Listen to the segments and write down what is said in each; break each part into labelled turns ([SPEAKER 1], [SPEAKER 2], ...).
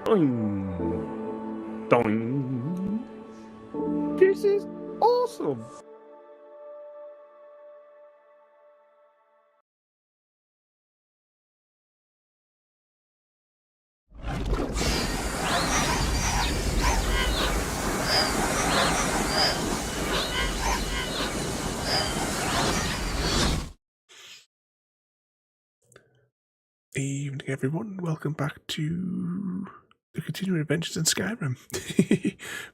[SPEAKER 1] Doing. Doing. This is awesome. Evening, everyone. Welcome back to the continuing adventures in Skyrim.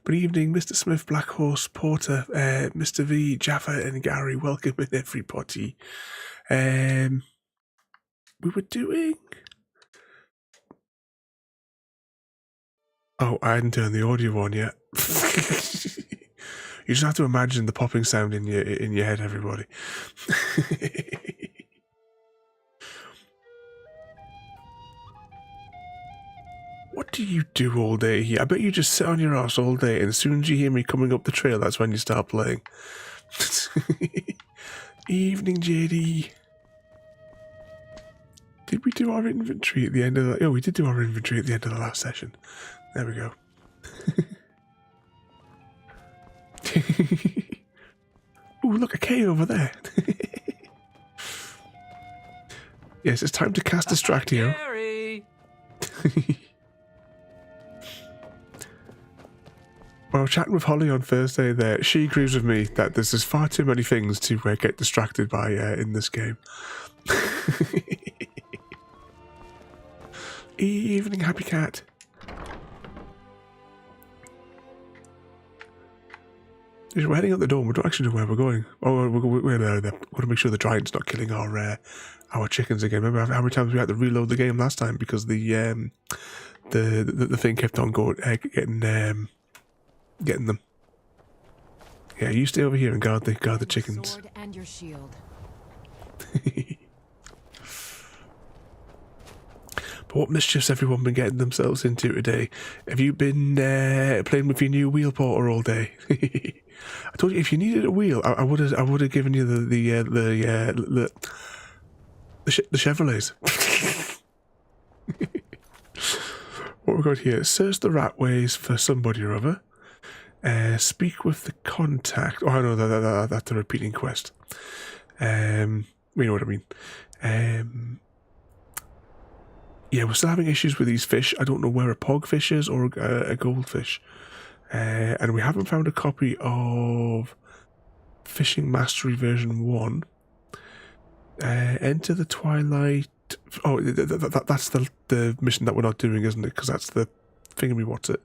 [SPEAKER 1] Good evening, Mr. Smith, Black Horse, Porter, Mr. V, Jaffa, and Gary. Welcome in, everybody. We were doing... Oh, I hadn't turned the audio on yet. You just have to imagine the popping sound in your head, everybody. What do you do all day here? I bet you just sit on your ass all day, and as soon as you hear me coming up the trail, that's when you start playing. Evening, JD. Did we do our inventory at the end of the... Oh, we did do our inventory at the end of the last session. There we go. Oh, look, a cave over there. Yes, it's time to cast Distractio. When I was chatting with Holly on Thursday there, she agrees with me that there's far too many things to get distracted by in this game. Evening, happy cat. We're heading out the door. We don't actually know where we're going. Oh, we're there. We've got to make sure the giant's not killing our chickens again. Remember how many times we had to reload the game last time because the thing kept on going, getting them. Yeah, you stay over here and guard the chickens.
[SPEAKER 2] Sword and your shield.
[SPEAKER 1] But what mischief's everyone been getting themselves into today? Have you been playing with your new wheel porter all day? I told you if you needed a wheel, I would have given you the Chevrolets. What we got here? Search the rat ways for somebody or other. Speak with the contact. Oh, I know that's a repeating quest. You know what I mean. Yeah, we're still having issues with these fish. I don't know where a pogfish is or a goldfish. And we haven't found a copy of Fishing Mastery version 1. Enter the Twilight... Oh, that's the mission that we're not doing, isn't it? Because that's the thingy, what's it?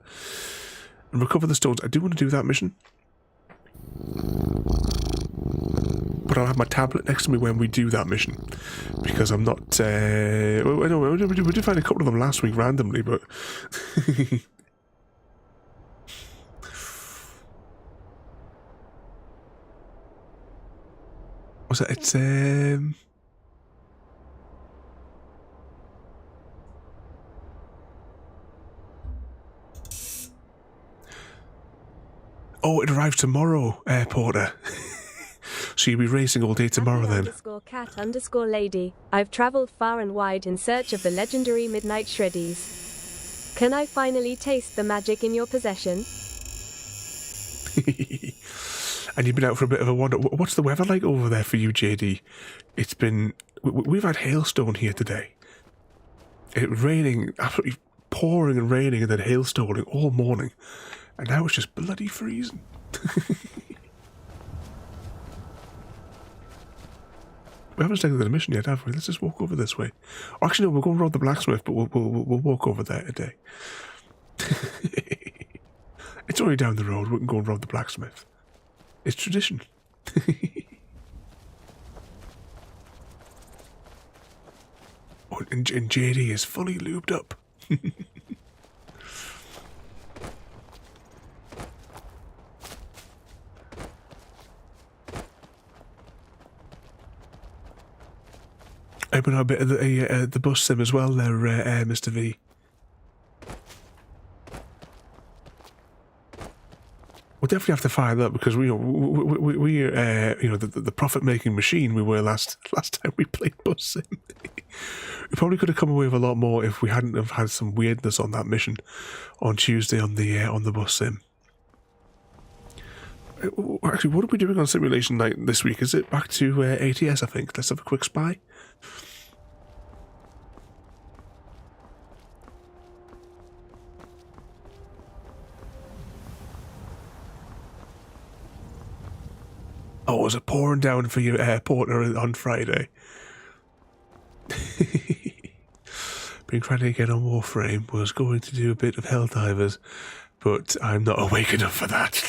[SPEAKER 1] And recover the stones. I do want to do that mission. But I'll have my tablet next to me when we do that mission. Because I'm not... I know, we did find a couple of them last week randomly, but... What's that? It's... Oh, it arrives tomorrow, Porter. So you'll be racing all day tomorrow then.
[SPEAKER 3] _cat_lady. I've travelled far and wide in search of the legendary Midnight Shreddies. Can I finally taste the magic in your possession?
[SPEAKER 1] And you've been out for a bit of a wander. What's the weather like over there for you, JD? It's been... We've had hailstone here today. It raining, absolutely pouring and raining and then hailstoning all morning. And now it's just bloody freezing. We haven't started the mission yet, have we? Let's just walk over this way. Actually, no, we'll go and rob the blacksmith, but we'll walk over there today. It's only down the road. We can go and rob the blacksmith. It's tradition. Oh, and JD is fully lubed up. I've been on a bit of the bus sim as well there, Mr. V. We'll definitely have to fire that because we the profit making machine we were last time we played bus sim. We probably could have come away with a lot more if we hadn't have had some weirdness on that mission on Tuesday on the bus sim. Actually, what are we doing on simulation night this week? Is it back to ATS, I think? Let's have a quick spy. Oh, was it pouring down for your airport on Friday? Been trying to get on Warframe, was going to do a bit of Helldivers, but I'm not awake enough for that.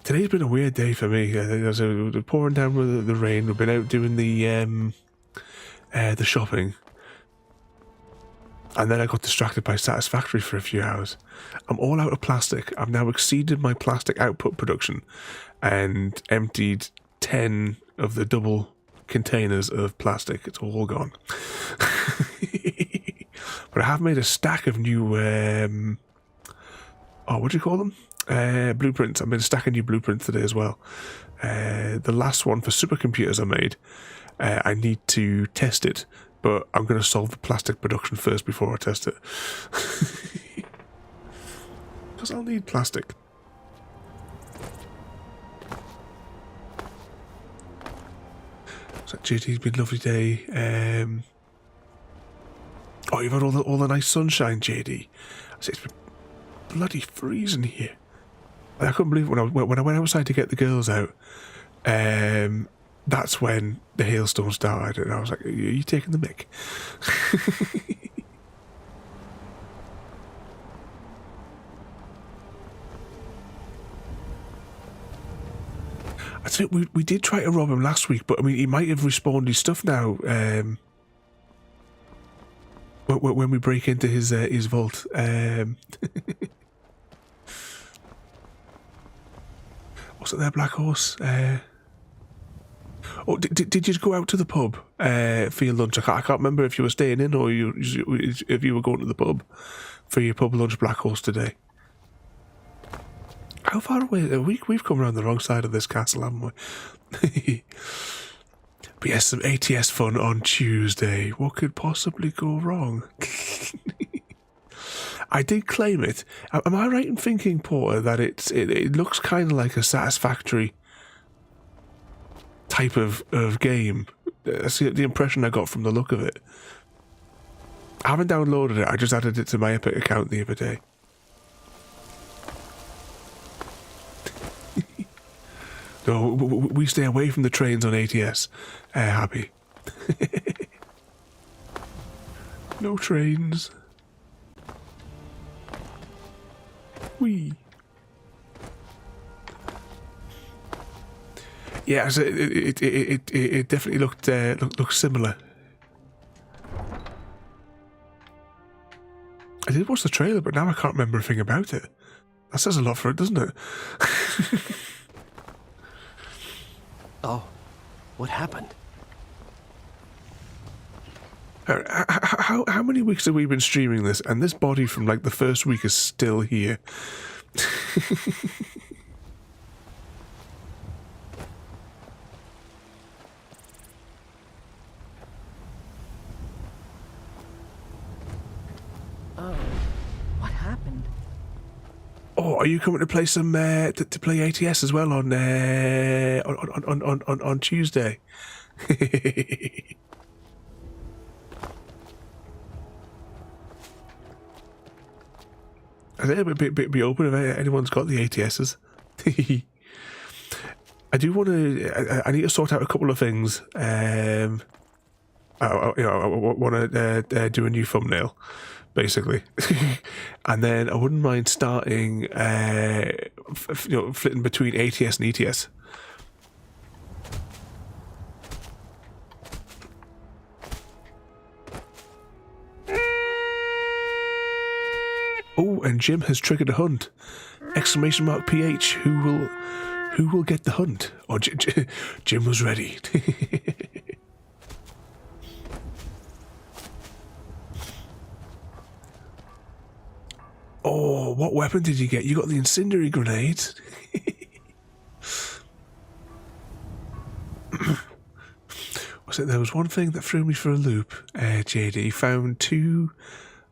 [SPEAKER 1] Today's been a weird day for me. There's pouring down with the rain. We've been out doing the shopping, and then I got distracted by Satisfactory for a few hours. I'm all out of plastic. I've now exceeded my plastic output production and emptied 10 of the double containers of plastic. It's all gone. But I have made a stack of new what do you call them? Blueprints. I made a stack of new blueprints today as well. The last one for supercomputers I made, I need to test it, but I'm going to solve the plastic production first before I test it. Because I'll need plastic. So JD's been a lovely day. Oh, you've had all the nice sunshine, JD. It's been bloody freezing here. I couldn't believe it when I went outside to get the girls out. That's when the hailstone started, and I was like, "Are you taking the mick?" I think we did try to rob him last week, but I mean, he might have respawned his stuff now. When we break into his vault. What's it there, Black Horse? Did you go out to the pub for your lunch? I can't remember if you were staying in or if you were going to the pub for your pub lunch, Black Horse, today. How far away? We've come around the wrong side of this castle, haven't we? But yes, some ATS fun on Tuesday. What could possibly go wrong? I did claim it. Am I right in thinking, Porter, that it looks kind of like a Satisfactory type of game? That's the impression I got from the look of it. I haven't downloaded it. I just added it to my Epic account the other day. No, we stay away from the trains on ATS. Happy. No trains. Wee. Yeah, so it definitely looked similar. I did watch the trailer, but now I can't remember a thing about it. That says a lot for it, doesn't it?
[SPEAKER 2] Oh, what happened?
[SPEAKER 1] How many weeks have we been streaming this, and this body from like the first week is still here?
[SPEAKER 2] Oh, what happened?
[SPEAKER 1] Oh, are you coming to play some to play ATS as well on Tuesday? I think be open if anyone's got the ATSs. I do want to. I need to sort out a couple of things. I want to do a new thumbnail, basically, and then I wouldn't mind starting, flitting between ATS and ETS. Oh, and Jim has triggered a hunt! Exclamation mark PH. Who will get the hunt? Oh, Jim was ready. Oh, what weapon did you get? You got the incendiary grenade. Was So there was one thing that threw me for a loop. JD found 2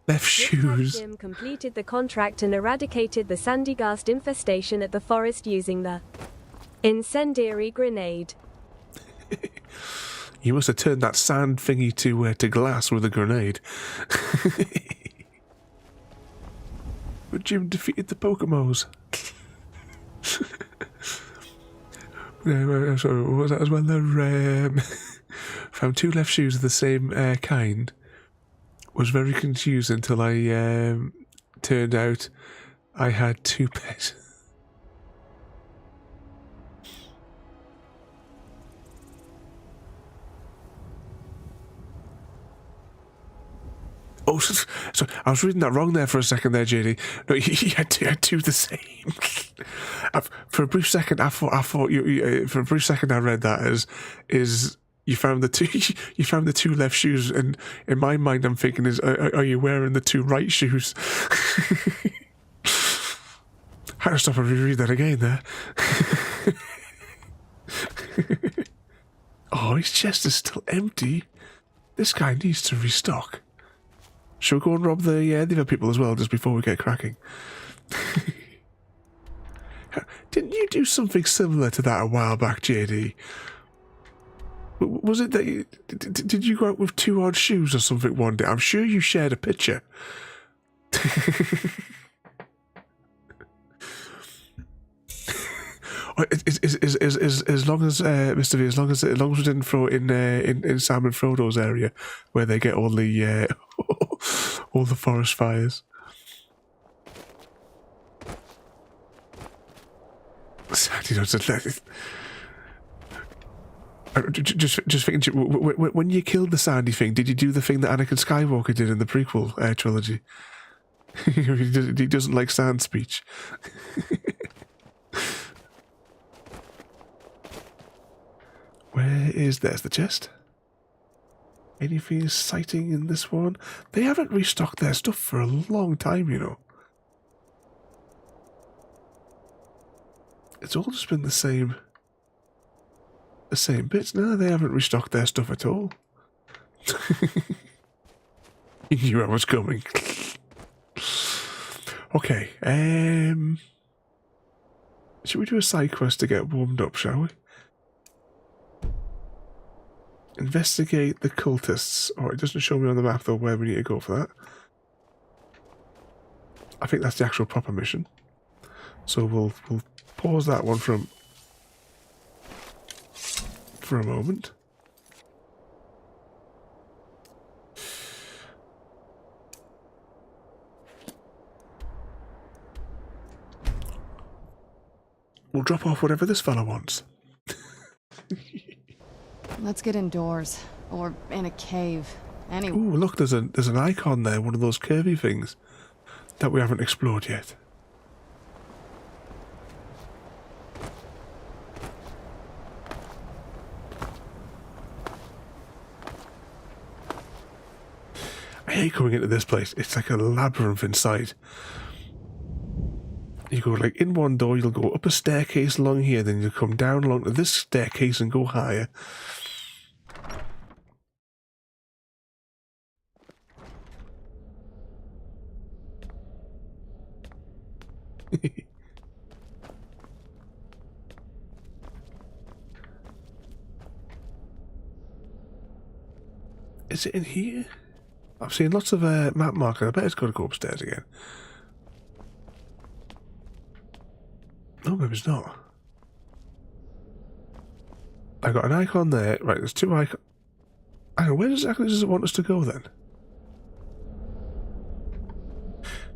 [SPEAKER 1] left shoes.
[SPEAKER 3] Jim completed the contract and eradicated the Sandygast infestation at the forest using the incendiary grenade.
[SPEAKER 1] You must have turned that sand thingy to glass with a grenade. But Jim defeated the Pokemons. Sorry, what was that as well? Found 2 left shoes of the same kind. Was very confused until I turned out I had 2 pairs. Oh, so I was reading that wrong there for a second there, JD. No, you had 2 the same. For a brief second, I thought you. For a brief second, I read that as you found the 2. You found the 2 left shoes, and in my mind, I'm thinking are you wearing the 2 right shoes? Had to stop and reread that again there. Oh, his chest is still empty. This guy needs to restock. Should we go and rob the other people as well, just before we get cracking? Didn't you do something similar to that a while back, JD? Was it that did you go out with 2 odd shoes or something one day? I'm sure you shared a picture. As long as Mr. V, as long as we didn't throw it in Sam and Frodo's area where they get all the all the forest fires. You know, just thinking, when you killed the Sandy thing, did you do the thing that Anakin Skywalker did in the prequel trilogy? He doesn't like sand speech. There's the chest. Anything exciting in this one? They haven't restocked their stuff for a long time, you know. It's all just been the same bits. No, they haven't restocked their stuff at all. You knew I was coming. Okay, should we do a side quest to get warmed up, shall we? Investigate the cultists. Oh, it doesn't show me on the map though where we need to go for that. I think that's the actual proper mission. So we'll pause that one for a moment. We'll drop off whatever this fella wants.
[SPEAKER 4] Let's get indoors, or in a cave. Anyway.
[SPEAKER 1] Ooh, look, there's an icon there, one of those curvy things that we haven't explored yet. I hate coming into this place. It's like a labyrinth inside. You go like in one door, you'll go up a staircase along here, then you'll come down along to this staircase and go higher. Is it in here? I've seen lots of map markers. I bet it's got to go upstairs again. No, maybe it's not. I got an icon there. Right, there's 2 icons. Hang on, where exactly does it want us to go then?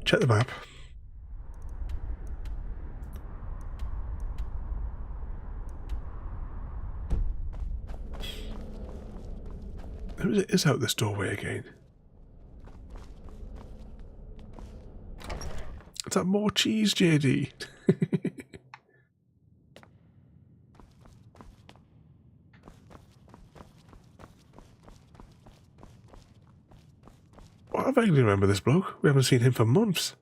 [SPEAKER 1] Check the map. It is out this doorway again. Is that more cheese, JD? Well, I vaguely remember this bloke. We haven't seen him for months.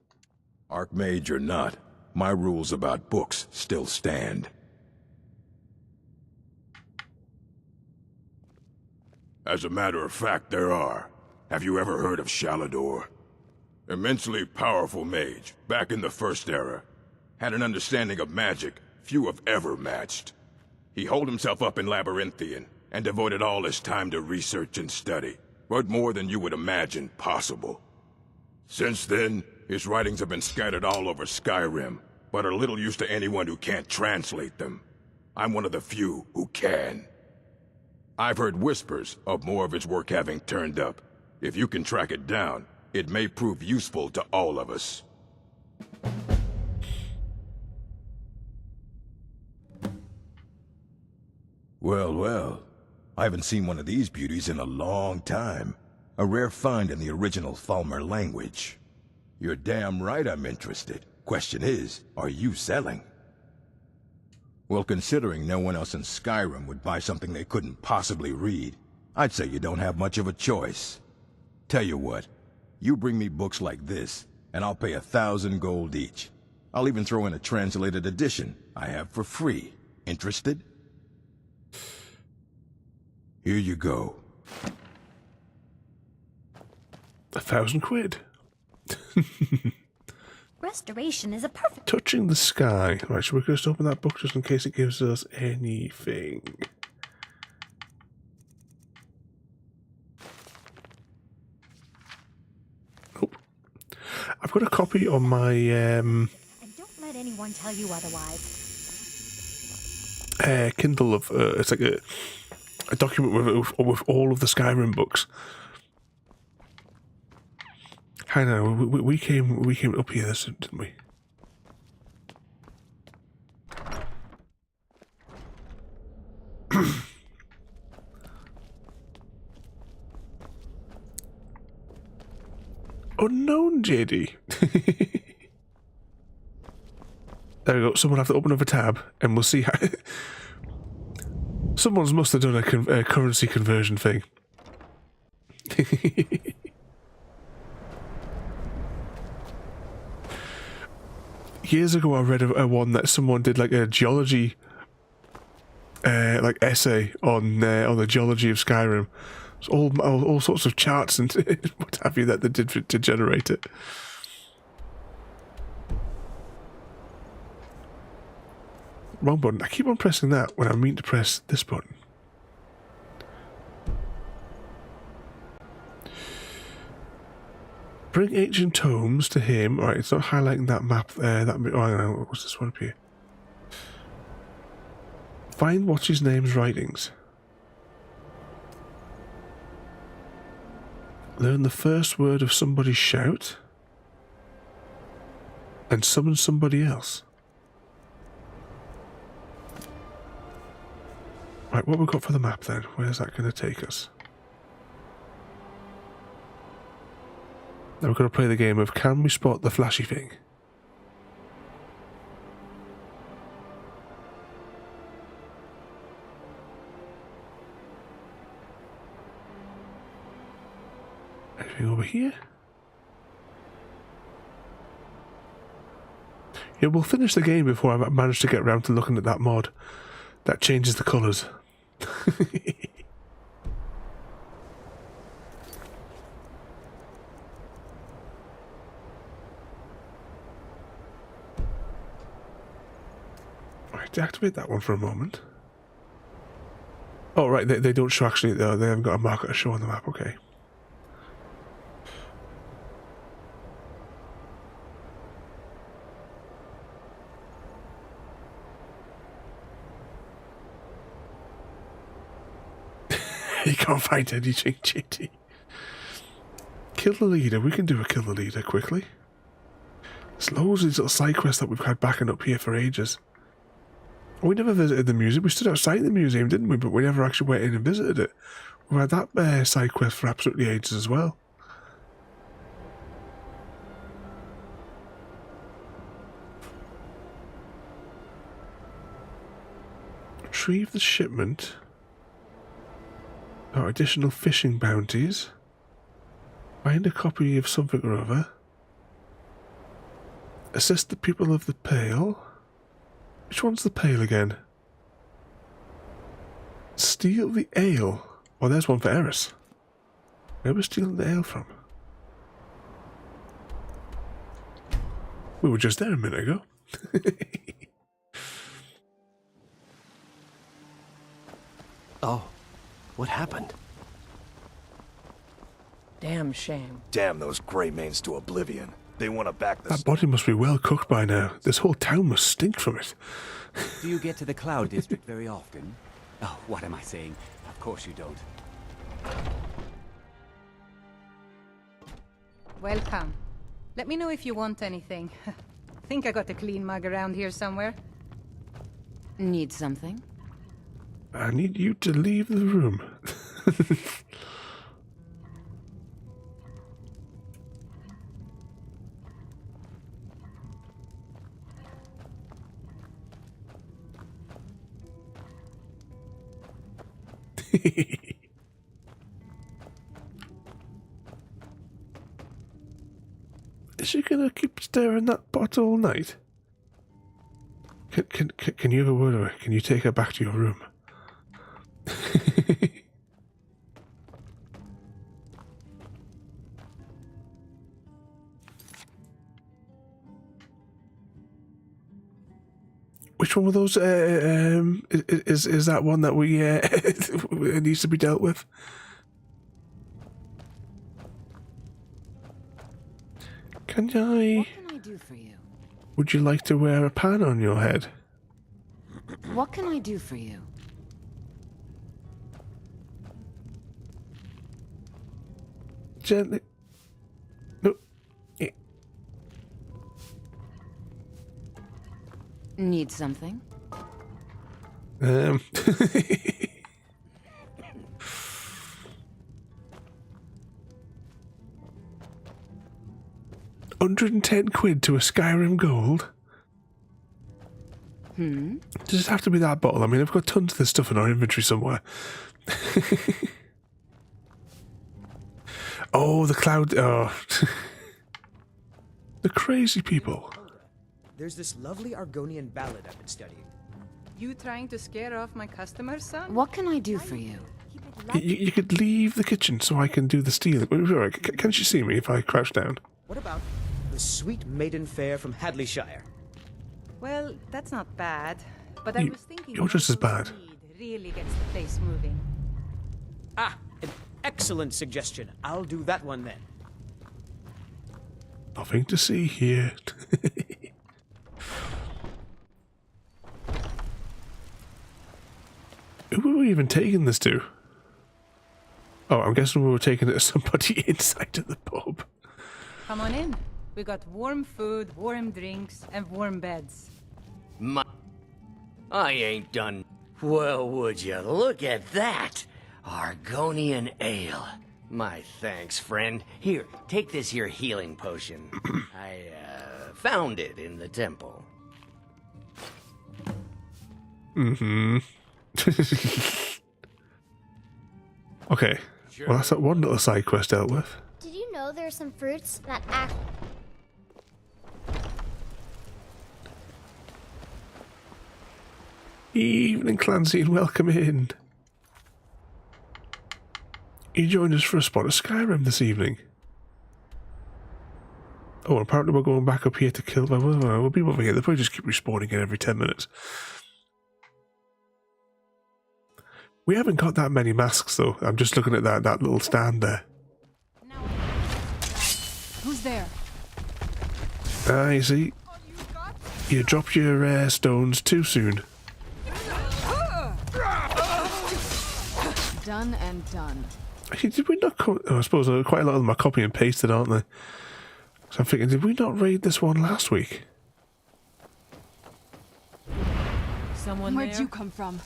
[SPEAKER 5] Archmage or not, my rules about books still stand. As a matter of fact, there are. Have you ever heard of Shalador? Immensely powerful mage, back in the First Era. Had an understanding of magic few have ever matched. He holed himself up in Labyrinthian, and devoted all his time to research and study, but more than you would imagine possible. Since then, his writings have been scattered all over Skyrim, but are little use to anyone who can't translate them. I'm one of the few who can. I've heard whispers of more of his work having turned up. If you can track it down, it may prove useful to all of us. Well, well. I haven't seen one of these beauties in a long time. A rare find in the original Falmer language. You're damn right I'm interested. Question is, are you selling? Well, considering no one else in Skyrim would buy something they couldn't possibly read, I'd say you don't have much of a choice. Tell you what, you bring me books like this, and I'll pay 1,000 gold each. I'll even throw in a translated edition I have for free. Interested? Here you go.
[SPEAKER 1] 1,000 quid.
[SPEAKER 6] Restoration is a perfect...
[SPEAKER 1] Touching the sky. Right, should we just open that book just in case it gives us anything? Oh. I've got a copy on my
[SPEAKER 6] And don't let anyone tell you otherwise.
[SPEAKER 1] Kindle of it's like a document with all of the Skyrim books. I know we came up here, didn't we? Unknown JD. There we go. Someone have to open up a tab, and we'll see how. Someone's must have done a currency conversion thing. Years ago, I read a one that someone did like a geology, like essay on the geology of Skyrim. It's all sorts of charts and what have you that they did to generate it. Wrong button. I keep on pressing that when I mean to press this button. Bring ancient tomes to him. Alright, it's not highlighting that map there. Oh, hang on, what's this one up here? Find what's his name's writings. Learn the first word of somebody's shout. And summon somebody else. Right, what we've got for the map then? Where's that going to take us? Now we're going to play the game of can we spot the flashy thing? Anything over here? Yeah, we'll finish the game before I manage to get around to looking at that mod. That changes the colours. Right, deactivate that one for a moment. Oh, right, they don't show actually, they haven't got a marker to show on the map, okay. You can't find anything, JT. Kill the leader. We can do a kill the leader quickly. There's loads of these little side quests that we've had backing up here for ages. We never visited the museum. We stood outside the museum, didn't we? But we never actually went in and visited it. We had that side quest for absolutely ages as well. Retrieve the shipment. Oh, additional fishing bounties. Find a copy of something or other. Assist the people of the Pale. Which one's the Pale again? Steal the ale. Oh, there's one for Eris. Where was stealing the ale from? We were just there a minute ago.
[SPEAKER 2] Oh, what happened?
[SPEAKER 7] Damn shame.
[SPEAKER 8] Damn those Grey Manes to oblivion. They want to back this.
[SPEAKER 1] That body must be well cooked by now. This whole town must stink from it.
[SPEAKER 9] Do you get to the Cloud District very often? Oh, what am I saying? Of course you don't.
[SPEAKER 10] Welcome. Let me know if you want anything. Think I got a clean mug around here somewhere.
[SPEAKER 4] Need something?
[SPEAKER 1] I need you to leave the room. Is she gonna keep staring that pot all night? Can you have a word with her? Can you take her back to your room? Which one of those is that one that we it needs to be dealt with? Can I?
[SPEAKER 4] What can I do for you?
[SPEAKER 1] Would you like to wear a pan on your head?
[SPEAKER 4] What can I do for you?
[SPEAKER 1] Gently. No.
[SPEAKER 4] Need something?
[SPEAKER 1] 110 quid to a Skyrim gold? Does it have to be that bottle? I mean, I've got tons of this stuff in our inventory somewhere. Oh, the cloud... Oh. The crazy people.
[SPEAKER 11] There's this lovely Argonian ballad I've been studying.
[SPEAKER 10] You trying to scare off my customers, son?
[SPEAKER 4] What can I do for you?
[SPEAKER 1] You could leave the kitchen so I can do the stealing. Can she see me if I crouch down?
[SPEAKER 11] What about the sweet maiden fair from Hadleyshire?
[SPEAKER 10] Well, that's not bad. But I was thinking
[SPEAKER 1] you're just as bad.
[SPEAKER 10] Really gets the place moving.
[SPEAKER 11] Ah, an excellent suggestion. I'll do that one then.
[SPEAKER 1] Nothing to see here. Who were we even taking this to? Oh, I'm guessing we were taking it to somebody inside of the pub.
[SPEAKER 10] Come on in. We got warm food, warm drinks, and warm beds.
[SPEAKER 12] I ain't done. Well, would you look at that? Argonian ale. My thanks, friend. Here, take this here healing potion. I, found it in the temple.
[SPEAKER 1] Mm-hmm. Okay. Well, that's that one little side quest dealt with.
[SPEAKER 6] Did you know there are some fruits that act...
[SPEAKER 1] Evening, Clancy, and welcome in. You joined us for a spot of Skyrim this evening. Oh, apparently we're going back up here to kill... We'll be over here. They'll probably just keep respawning it every 10 minutes. We haven't got that many masks, though. I'm just looking at that little stand there.
[SPEAKER 4] Who's there?
[SPEAKER 1] Ah, you see? You dropped your stones too soon.
[SPEAKER 4] Done and done.
[SPEAKER 1] Actually, did we not come... Oh, I suppose quite a lot of them are copy and pasted, aren't they? So I'm thinking, did we not raid this one last week?
[SPEAKER 7] Someone
[SPEAKER 4] Where'd
[SPEAKER 7] there?
[SPEAKER 4] you come from?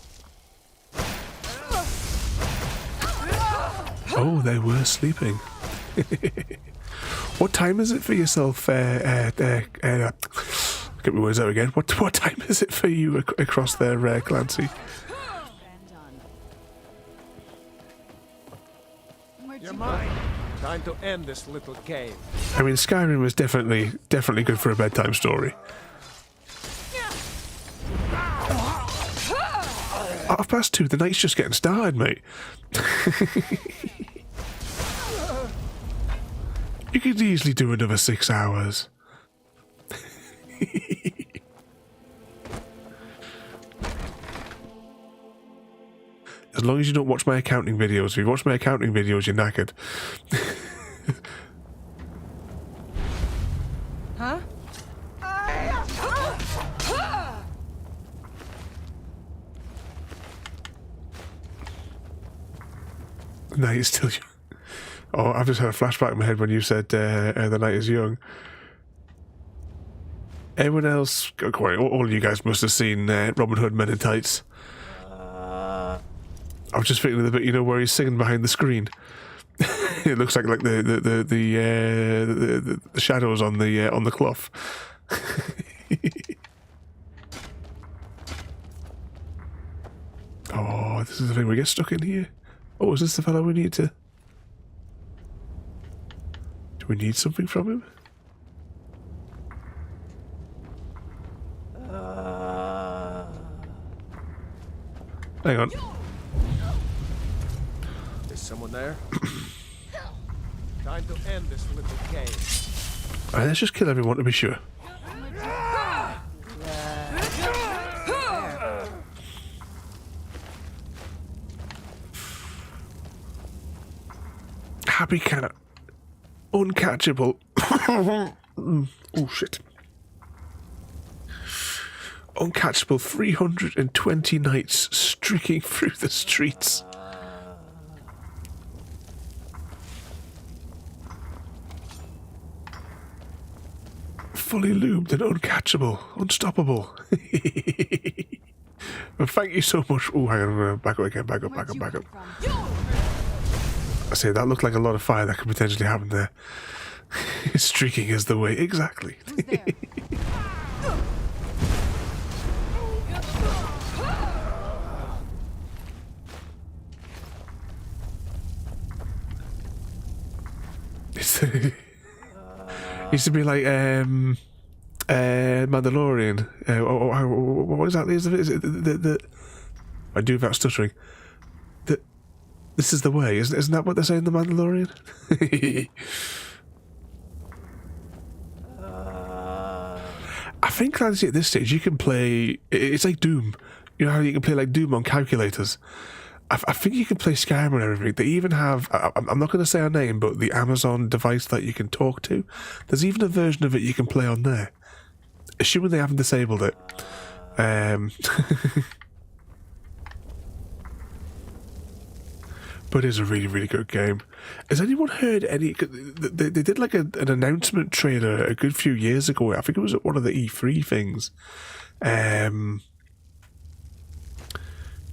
[SPEAKER 1] Oh, they were sleeping. What time is it for yourself? Get my words out again. What time is it for you across there, Clancy?
[SPEAKER 11] You're mine. Time to end this little game.
[SPEAKER 1] I mean, Skyrim was definitely good for a bedtime story. 2:30, the night's just getting started, mate. You could easily do another 6 hours. As long as you don't watch my accounting videos. If you watch my accounting videos, you're knackered.
[SPEAKER 10] Huh?
[SPEAKER 1] The night is still young. Oh, I've just had a flashback in my head when you said the night is young. Everyone else, all of you guys must have seen Robin Hood Men in Tights. I was just thinking of the bit, you know, where he's singing behind the screen. It looks like the shadows on the cloth. Oh, this is the thing, we get stuck in here. Oh, is this the fellow we need to... Do we need something from him? Hang on.
[SPEAKER 2] Is someone there? Time to end this little game.
[SPEAKER 1] Alright, let's just kill everyone to be sure. Happy cat. Uncatchable. Oh shit. Uncatchable 320 nights streaking through the streets. Fully lubed and uncatchable. Unstoppable. Well, thank you so much. Oh, hang on. Back up again. Back up. I say, that looked like a lot of fire that could potentially happen there. Streaking is the way. Exactly. It used to be like Mandalorian. What exactly is it? Is it I do without stuttering. This is the way, isn't that what they say in The Mandalorian? I think, Clancy, at this stage you can play... It's like Doom. You know how you can play like Doom on calculators? I think you can play Skyrim and everything. They even have... I'm not going to say her name, but the Amazon device that you can talk to. There's even a version of it you can play on there. Assuming they haven't disabled it. But it is a really, really good game. Has anyone heard any... They did like an announcement trailer a good few years ago. I think it was at one of the E3 things.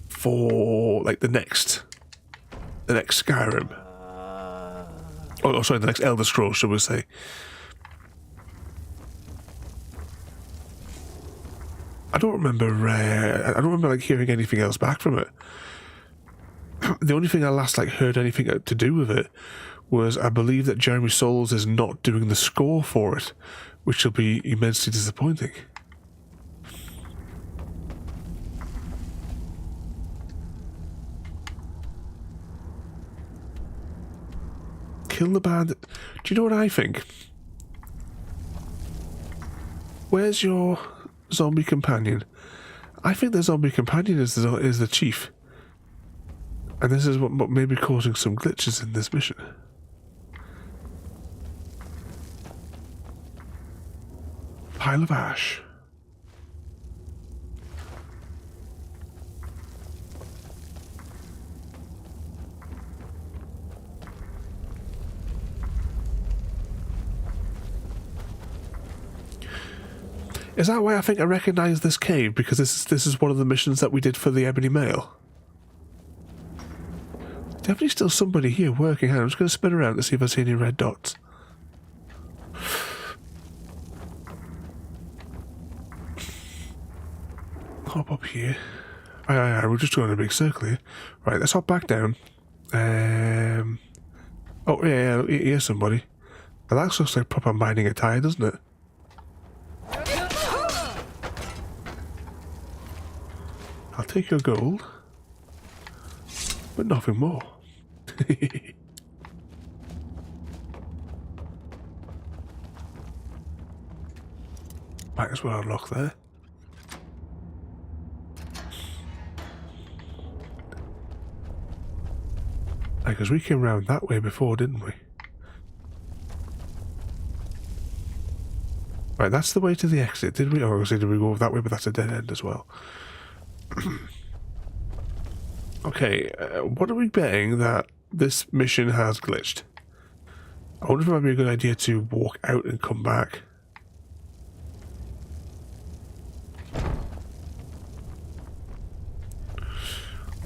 [SPEAKER 1] For like the next Skyrim. Oh, sorry, the next Elder Scrolls, shall we say. I don't remember like hearing anything else back from it. The only thing I last heard anything to do with it was I believe that Jeremy Souls is not doing the score for it, which will be immensely disappointing. Kill the bandit. Do you know what I think? Where's your zombie companion? I think the zombie companion is the chief. And this is what may be causing some glitches in this mission. Pile of ash. Is that why I think I recognise this cave? Because this is one of the missions that we did for the Ebony Mail. Definitely still somebody here working. I'm just going to spin around to see if I see any red dots. Hop up here. Aye, we're just going in a big circle here. Right, let's hop back down. Oh, yeah, here's somebody. Now that looks like proper mining attire, doesn't it? I'll take your gold. but nothing more. Might as well unlock there. Because we came round that way before, didn't we? Right, that's the way to the exit, did we? Oh, I was saying, did we go that way, but that's a dead end as well. Okay, what are we betting that this mission has glitched? I wonder if it might be a good idea to walk out and come back.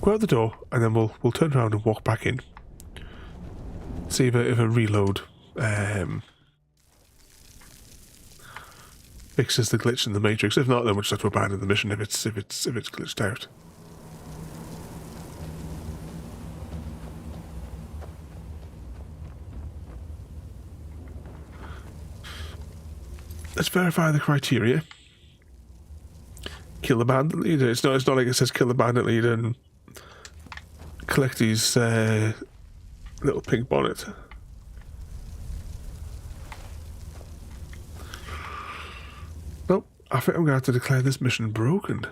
[SPEAKER 1] Go out the door, and then we'll turn around and walk back in. See if a reload fixes the glitch in the matrix. If not, then we'll just have to abandon the mission if it's glitched out. Let's verify the criteria. Kill the bandit leader. It's not like it says kill the bandit leader and collect his little pink bonnet. Nope, I think I'm going to have to declare this mission broken.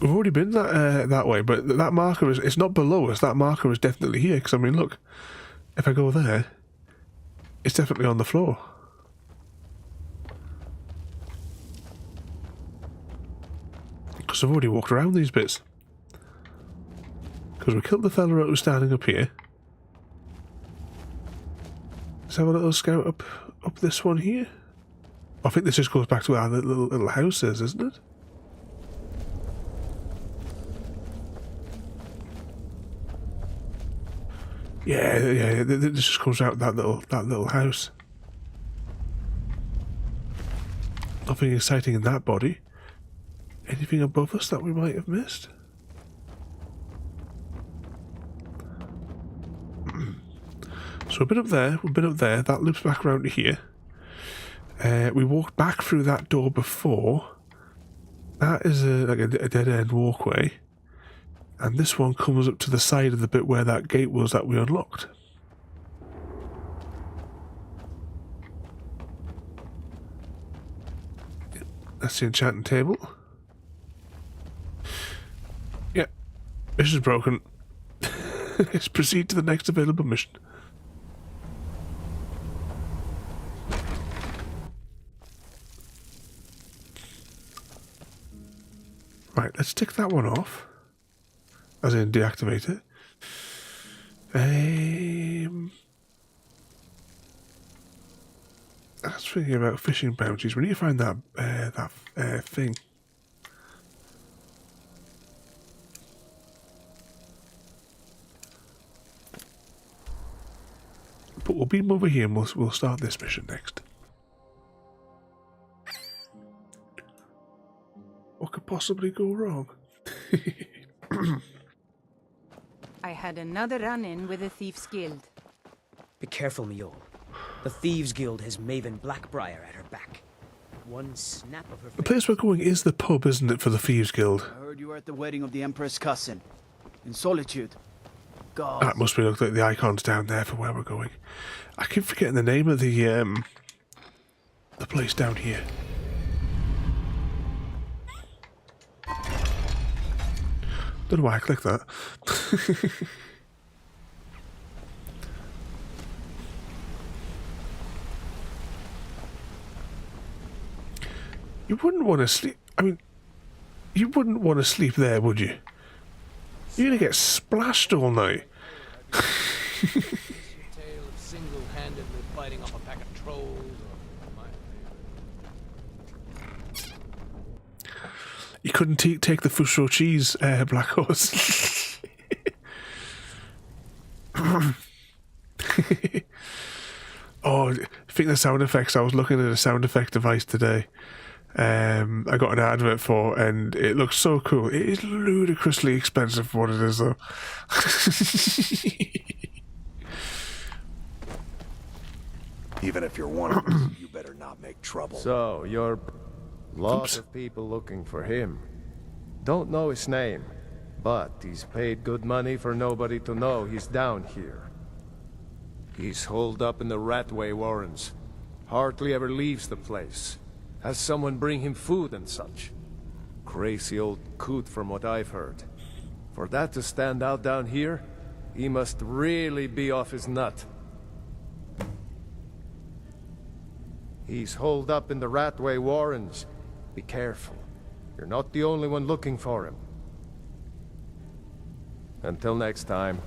[SPEAKER 1] We've already been that way, but that marker is, it's not below us, that marker is definitely here, because I mean look, if I go there, it's definitely on the floor. Because I've already walked around these bits. Because we killed the fella who was standing up here. Let's have a little scout up this one here. I think this just goes back to where our little house is, isn't it? Yeah, this just comes out that little house. Nothing exciting in that body. Anything above us that we might have missed? So we've been up there, that loops back around to here. We walked back through that door before. That is like a dead-end walkway. And this one comes up to the side of the bit where that gate was that we unlocked. That's the enchanting table. Yeah, mission's broken. Let's proceed to the next available mission. Right, let's tick that one off. As in, deactivate it. I was thinking about fishing bounties. We need to find that thing. But we'll beam over here and we'll start this mission next. What could possibly go wrong?
[SPEAKER 10] I had another run-in with the Thieves Guild.
[SPEAKER 11] Be careful, Mule. The Thieves Guild has Maven Blackbriar at her back. One snap of her
[SPEAKER 1] The place we're going is the pub, isn't it, for the Thieves Guild?
[SPEAKER 2] I heard you were at the wedding of the Emperor's cousin. In Solitude. God.
[SPEAKER 1] That must be look like the icons down there for where we're going. I keep forgetting the name of the place down here. Don't know why I clicked that. You wouldn't want to sleep. I mean, you wouldn't want to sleep there, would you? You're gonna get splashed all night.
[SPEAKER 2] Tale of single-handedly fighting off a pack of trolls.
[SPEAKER 1] You couldn't take the Fusro cheese, Black Horse. Oh, speaking of sound effects, I was looking at a sound effect device today. I got an advert for, and it looks so cool. It is ludicrously expensive for what it is, though.
[SPEAKER 8] Even if you're one of us, you not make trouble.
[SPEAKER 13] So, you're... Lots of people looking for him. Don't know his name, but he's paid good money for nobody to know he's down here. He's holed up in the Ratway Warrens. Hardly ever leaves the place. Has someone bring him food and such. Crazy old coot from what I've heard. For that to stand out down here, he must really be off his nut. He's holed up in the Ratway Warrens. Be careful. You're not the only one looking for him. Until next time.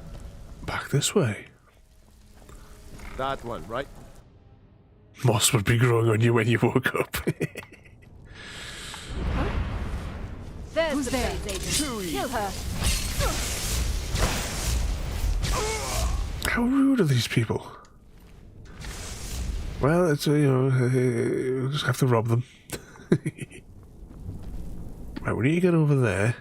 [SPEAKER 1] Back this way.
[SPEAKER 13] That one, right?
[SPEAKER 1] Moss would be growing on you when you woke up.
[SPEAKER 10] There's the phase agent. Kill her.
[SPEAKER 1] How rude are these people? Well, it's we'll just have to rob them. Right, we need to get over there.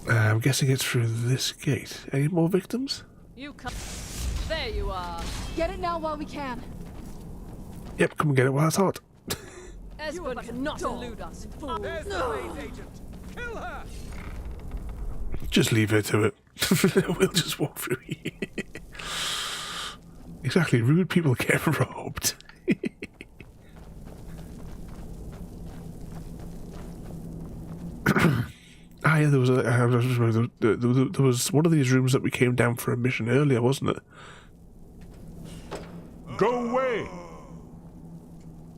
[SPEAKER 1] I'm guessing it's through this gate. Any more victims?
[SPEAKER 7] You come. There you are.
[SPEAKER 4] Get it now while we can.
[SPEAKER 1] Yep, come and get it while it's hot.
[SPEAKER 7] Espen cannot elude us. Fool.
[SPEAKER 9] There's the phase agent. Kill her!
[SPEAKER 1] Just leave her to it. We'll just walk through here. Exactly, rude people get robbed. Yeah, there was one of these rooms that we came down for a mission earlier, wasn't it?
[SPEAKER 14] Go away!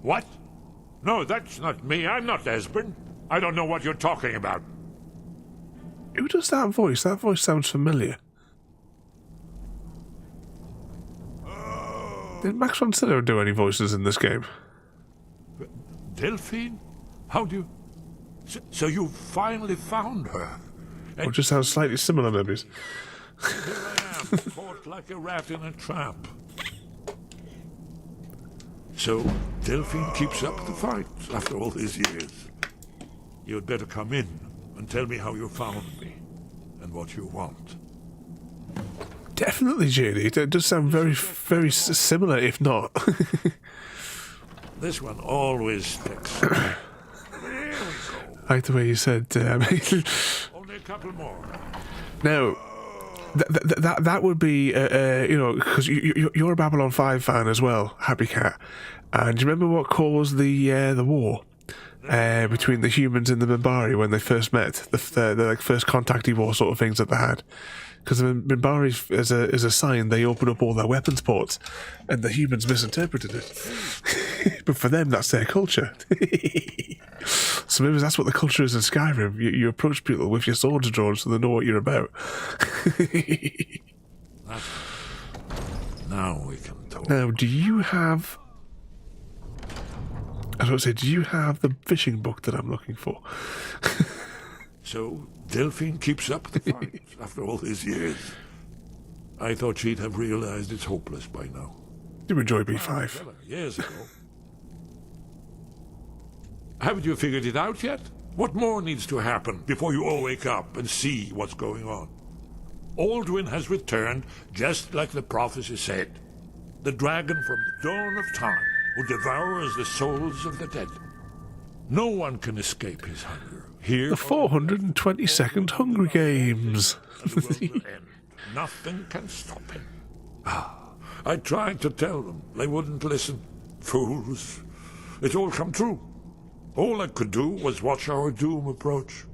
[SPEAKER 14] What? No, that's not me. I'm not Esben. I don't know what you're talking about.
[SPEAKER 1] Who does that voice? That voice sounds familiar. Did Max von Sydow do any voices in this game?
[SPEAKER 14] Delphine? How do you... So you finally found her?
[SPEAKER 1] Or just sounds slightly similar, maybe.
[SPEAKER 14] Here I am, caught like a rat in a trap. So, Delphine keeps up the fight after all these years. You'd better come in and tell me how you found me and what you want.
[SPEAKER 1] Definitely, JD. It does sound very, very similar, if not.
[SPEAKER 14] This one always sticks.
[SPEAKER 1] I like the way you said.
[SPEAKER 14] Only a couple more.
[SPEAKER 1] Now, that would be, because you're a Babylon 5 fan as well, Happy Cat. And do you remember what caused the war between the humans and the Minbari when they first met? The like first contacty war sort of things that they had. Because the Minbari, as a sign, they opened up all their weapons ports, and the humans misinterpreted it. But for them, that's their culture. So maybe that's what the culture is in Skyrim. You approach people with your swords drawn so they know what you're about.
[SPEAKER 14] Now we can talk.
[SPEAKER 1] Now, do you have... I was going to say, do you have the fishing book that I'm looking for?
[SPEAKER 14] So, Delphine keeps up the fight after all these years. I thought she'd have realized it's hopeless by now.
[SPEAKER 1] You enjoy B5.
[SPEAKER 14] Years ago. Haven't you figured it out yet? What more needs to happen before you all wake up and see what's going on? Aldwin has returned, just like the prophecy said. The dragon from the dawn of time who devours the souls of the dead. No one can escape his hunger. Here,
[SPEAKER 1] the 422nd Hunger Games.
[SPEAKER 14] The world will end. Nothing can stop him. I tried to tell them. They wouldn't listen. Fools. It's all come true. All I could do was watch our doom approach.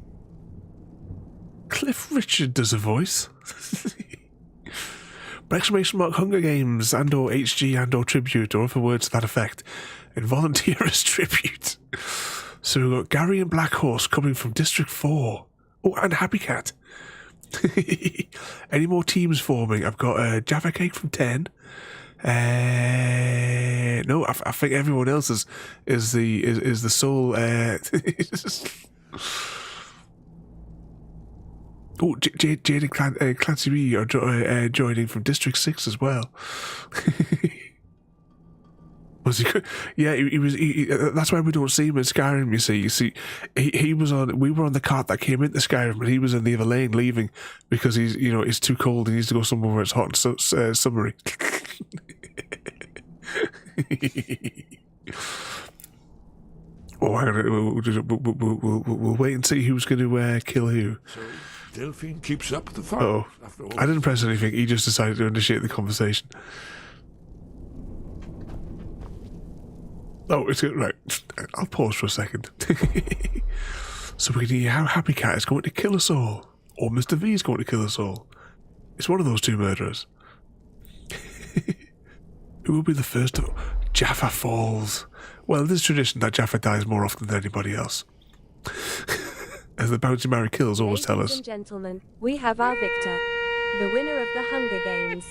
[SPEAKER 1] Cliff Richard does a voice. Exclamation mark Hunger Games and or HG and or tribute or other words to that effect. And volunteer as tribute. So we've got Gary and Black Horse coming from District 4. Oh, and Happy Cat. Any more teams forming? I've got Jaffa Cake from 10. No, I think everyone else is the sole. Oh, Jade and Clancy Ree are joining from District 6 as well. Was he? Yeah, he was. That's why we don't see him in Skyrim. You see, he was on. We were on the cart that came into Skyrim, but he was in the other lane leaving because he's too cold. He needs to go somewhere where it's hot and summery. Oh, hang on. We'll wait and see who's going to kill who.
[SPEAKER 14] So, Delphine keeps up the fight.
[SPEAKER 1] Oh,
[SPEAKER 14] after all.
[SPEAKER 1] I didn't press anything. He just decided to initiate the conversation. Oh, it's good. Right. I'll pause for a second. So we can hear how Happy Cat is going to kill us all. Or Mr. V is going to kill us all. It's one of those two murderers. Who will be the first to... Jaffa falls. Well, there's tradition that Jaffa dies more often than anybody else. As the Bounty Mary kills always tell us.
[SPEAKER 3] Ladies and gentlemen, we have our victor. The winner of the Hunger Games.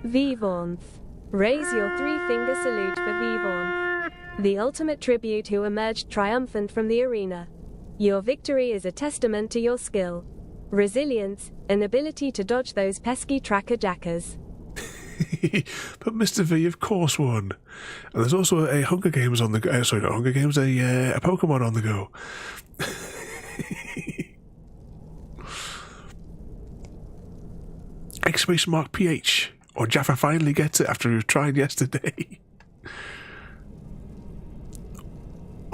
[SPEAKER 3] Vivornth. Raise your three-finger salute for Vivornth. The ultimate tribute who emerged triumphant from the arena. Your victory is a testament to your skill, resilience, and ability to dodge those pesky tracker jackers.
[SPEAKER 1] But Mr. V, of course, won. And there's also a Hunger Games on the go. Sorry, not Hunger Games, a Pokemon on the go. Exclamation mark PH. Or Jaffa finally gets it after he was trying yesterday.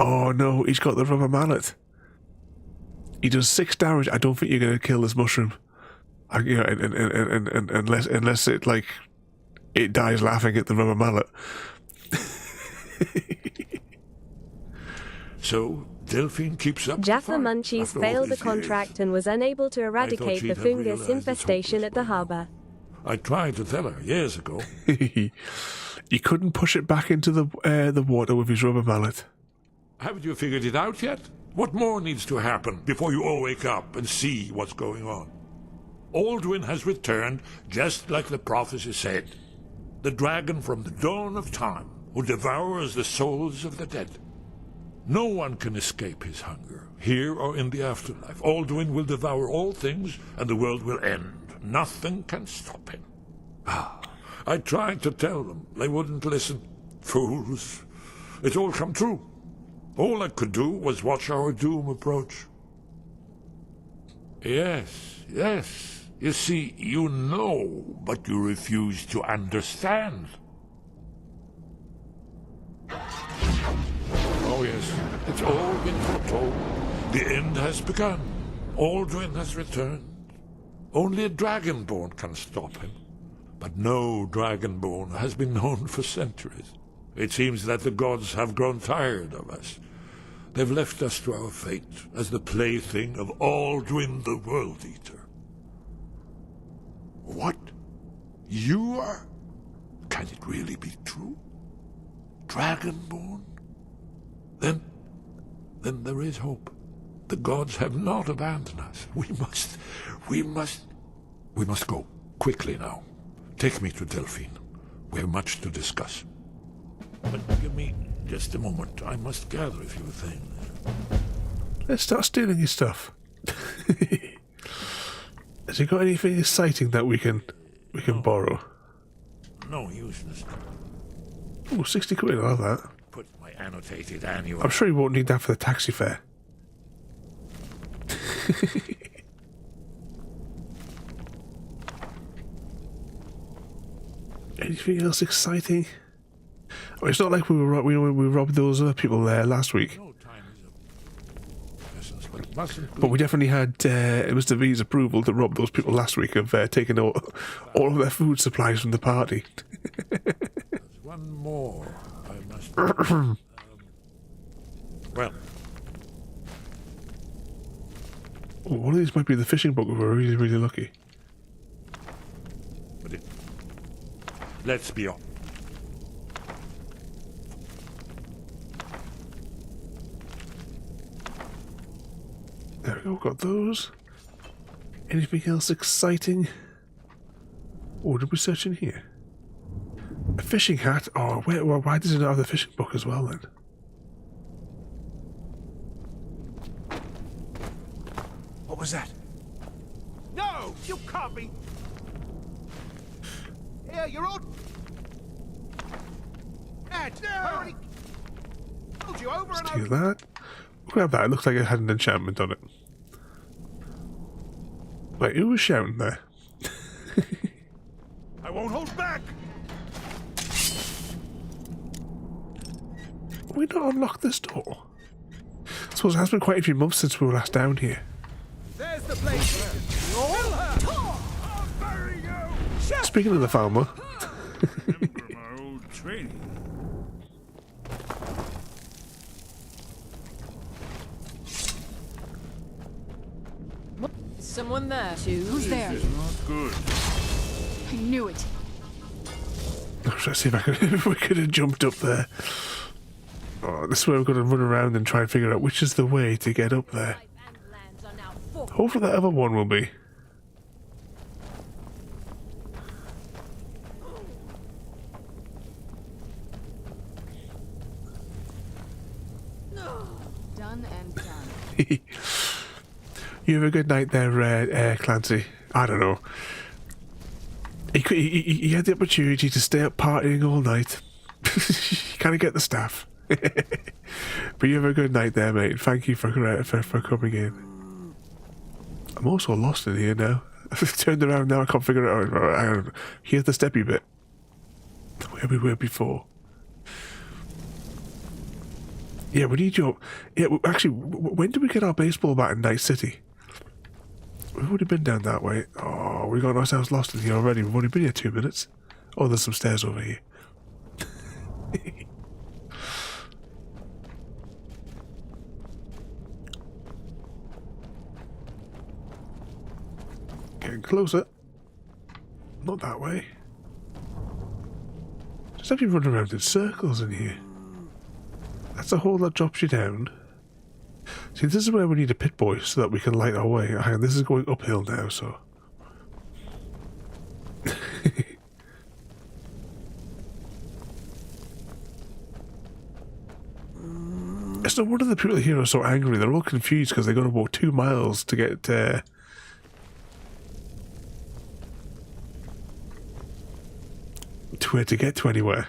[SPEAKER 1] Oh no, he's got the rubber mallet. He does 6 damage. I don't think you're going to kill this mushroom. Unless it, like, it dies laughing at the rubber mallet.
[SPEAKER 14] So, Delphine keeps up
[SPEAKER 3] Jaffa
[SPEAKER 14] the fight.
[SPEAKER 3] Munchies
[SPEAKER 14] After all
[SPEAKER 3] failed the
[SPEAKER 14] these
[SPEAKER 3] contract and was unable to eradicate
[SPEAKER 14] she'd
[SPEAKER 3] the
[SPEAKER 14] have
[SPEAKER 3] fungus
[SPEAKER 14] realized its
[SPEAKER 3] infestation at the harbour.
[SPEAKER 14] I tried to tell her years ago.
[SPEAKER 1] He couldn't push it back into the water with his rubber mallet.
[SPEAKER 14] Haven't you figured it out yet? What more needs to happen before you all wake up and see what's going on? Aldwin has returned, just like the prophecy said. The dragon from the dawn of time, who devours the souls of the dead. No one can escape his hunger, here or in the afterlife. Aldwin will devour all things, and the world will end. Nothing can stop him. I tried to tell them. They wouldn't listen. Fools. It's all come true. All I could do was watch our doom approach. Yes, yes. You see, you know, but you refuse to understand. Oh yes, it's all been foretold. The end has begun. Aldrin has returned. Only a Dragonborn can stop him. But no Dragonborn has been known for centuries. It seems that the gods have grown tired of us. They've left us to our fate as the plaything of Aldwin the World Eater. What? You are? Can it really be true? Dragonborn? Then there is hope. The gods have not abandoned us. We must go quickly now. Take me to Delphine. We have much to discuss. But give me just a moment. I must gather a few things.
[SPEAKER 1] Let's start stealing his stuff. Has he got anything exciting that we can borrow?
[SPEAKER 14] No useless.
[SPEAKER 1] Ooh, 60 quid, I love that.
[SPEAKER 14] Put my annotated annual.
[SPEAKER 1] I'm sure he won't need that for the taxi fare. Anything else exciting? Oh, it's not like we robbed those other people there last week. But we definitely had Mr. V's approval to rob those people last week of taking all of their food supplies from the party.
[SPEAKER 14] There's one more I must... well...
[SPEAKER 1] Oh, one of these might be the fishing book if we're really, really lucky.
[SPEAKER 14] But let's be off.
[SPEAKER 1] There we go, got those. Anything else exciting? Or did we search in here? A fishing hat? Oh, why does it not have the fishing book as well then?
[SPEAKER 8] What was that?
[SPEAKER 15] No! You can't be... Here, you're on... Ed, hurry! Told you over and
[SPEAKER 1] Steal
[SPEAKER 15] over.
[SPEAKER 1] that. Grab that, it looks like it had an enchantment on it. Wait, who was shouting there?
[SPEAKER 15] I won't hold back!
[SPEAKER 1] Can we not unlock this door? I suppose it has been quite a few months since we were last down here.
[SPEAKER 15] There's the place. I'll bury you.
[SPEAKER 1] Speaking of the farmer.
[SPEAKER 8] Remember my old training.
[SPEAKER 7] Is someone there?
[SPEAKER 4] Who's there?
[SPEAKER 8] Not good.
[SPEAKER 4] I knew it.
[SPEAKER 1] Let's see if we could have jumped up there. Oh, this is where we're going to run around and try and figure out which is the way to get up there. Hopefully that other one will be.
[SPEAKER 4] Done and done.
[SPEAKER 1] You have a good night there, Clancy. I don't know. He had the opportunity to stay up partying all night. Kind of get the staff. But you have a good night there, mate. Thank you for coming in. I'm also lost in here now. I've turned around now, I can't figure it out. Here's the steppy bit. Where we were before. Yeah, we need your... Yeah, actually, when did we get our baseball bat in Night City? We've already been down that way. Oh, we got ourselves lost in here already. We've only been here 2 minutes. Oh, there's some stairs over here. Getting closer. Not that way. Just have you run around in circles in here. That's a hole that drops you down. See, this is where we need a pit boy so that we can light our way. Hang on, this is going uphill now, so... It's no wonder the people here are so angry. They're all confused because they've got to walk 2 miles to get... to where to get to anywhere.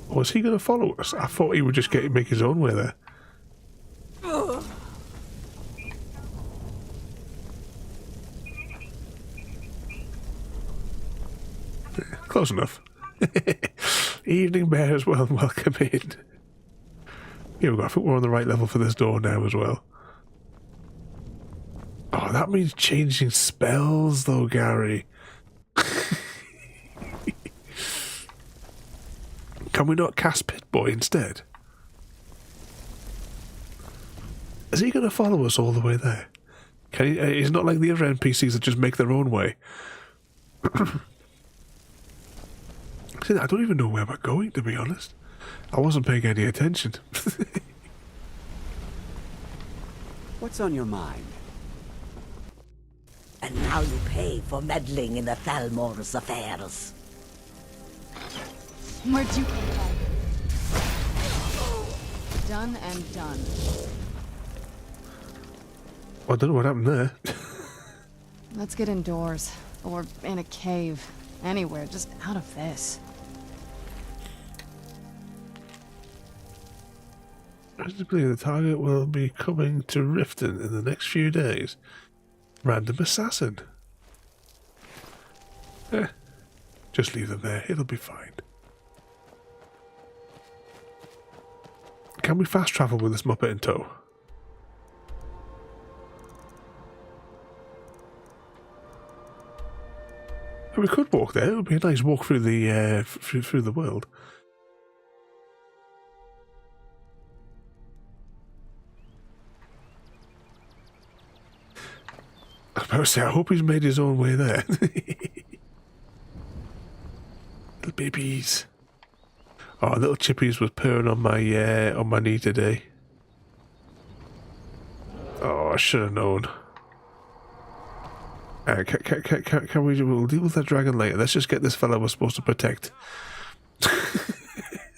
[SPEAKER 1] Was he going to follow us? I thought he would just make his own way there. Close enough. Evening bears, well, welcome in. Here we go. I think we're on the right level for this door now as well. Oh, that means changing spells, though, Gary. Can we not cast Pit Boy instead? Is he going to follow us all the way there? Can he? He's not like the other NPCs that just make their own way. See, I don't even know where we're going, to be honest. I wasn't paying any attention.
[SPEAKER 9] What's on your mind?
[SPEAKER 16] And now you pay for meddling in the Thalmor's affairs.
[SPEAKER 4] Where'd you come from? Done and done.
[SPEAKER 1] I don't know what happened there.
[SPEAKER 4] Let's get indoors. Or in a cave. Anywhere, just out of this.
[SPEAKER 1] Presumably the target will be coming to Riften in the next few days. Random assassin. Just leave them there, it'll be fine. Can we fast travel with this Muppet in tow? We could walk there. It would be a nice walk through the through the world. I was about to say, I hope he's made his own way there. Little babies. Oh, little Chippies was purring on my knee today. Oh, I should have known. Can we? We'll deal with that dragon later. Let's just get this fella we're supposed to protect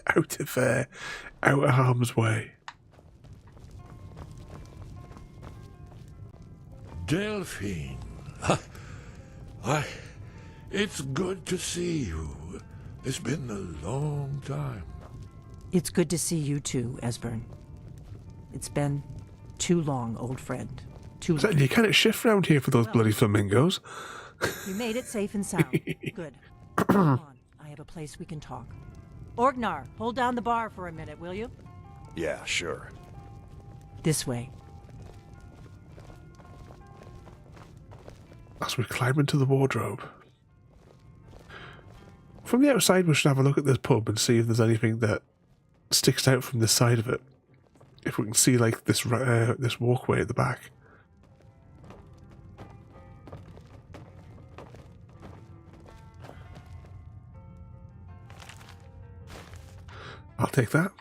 [SPEAKER 1] out of harm's way.
[SPEAKER 14] Delphine, it's good to see you. It's been a long time.
[SPEAKER 17] It's good to see you too, Esbern. It's been too long, old friend. Too long.
[SPEAKER 1] You can't shift round here for those bloody flamingos.
[SPEAKER 17] You made it safe and sound. Good. Come on. I have a place we can talk. Orgnar, hold down the bar for a minute, will you?
[SPEAKER 18] Yeah, sure.
[SPEAKER 17] This way.
[SPEAKER 1] As we climb into the wardrobe. From the outside, we should have a look at this pub and see if there's anything that sticks out from the side of it. If we can see, like, this this walkway at the back. I'll take that.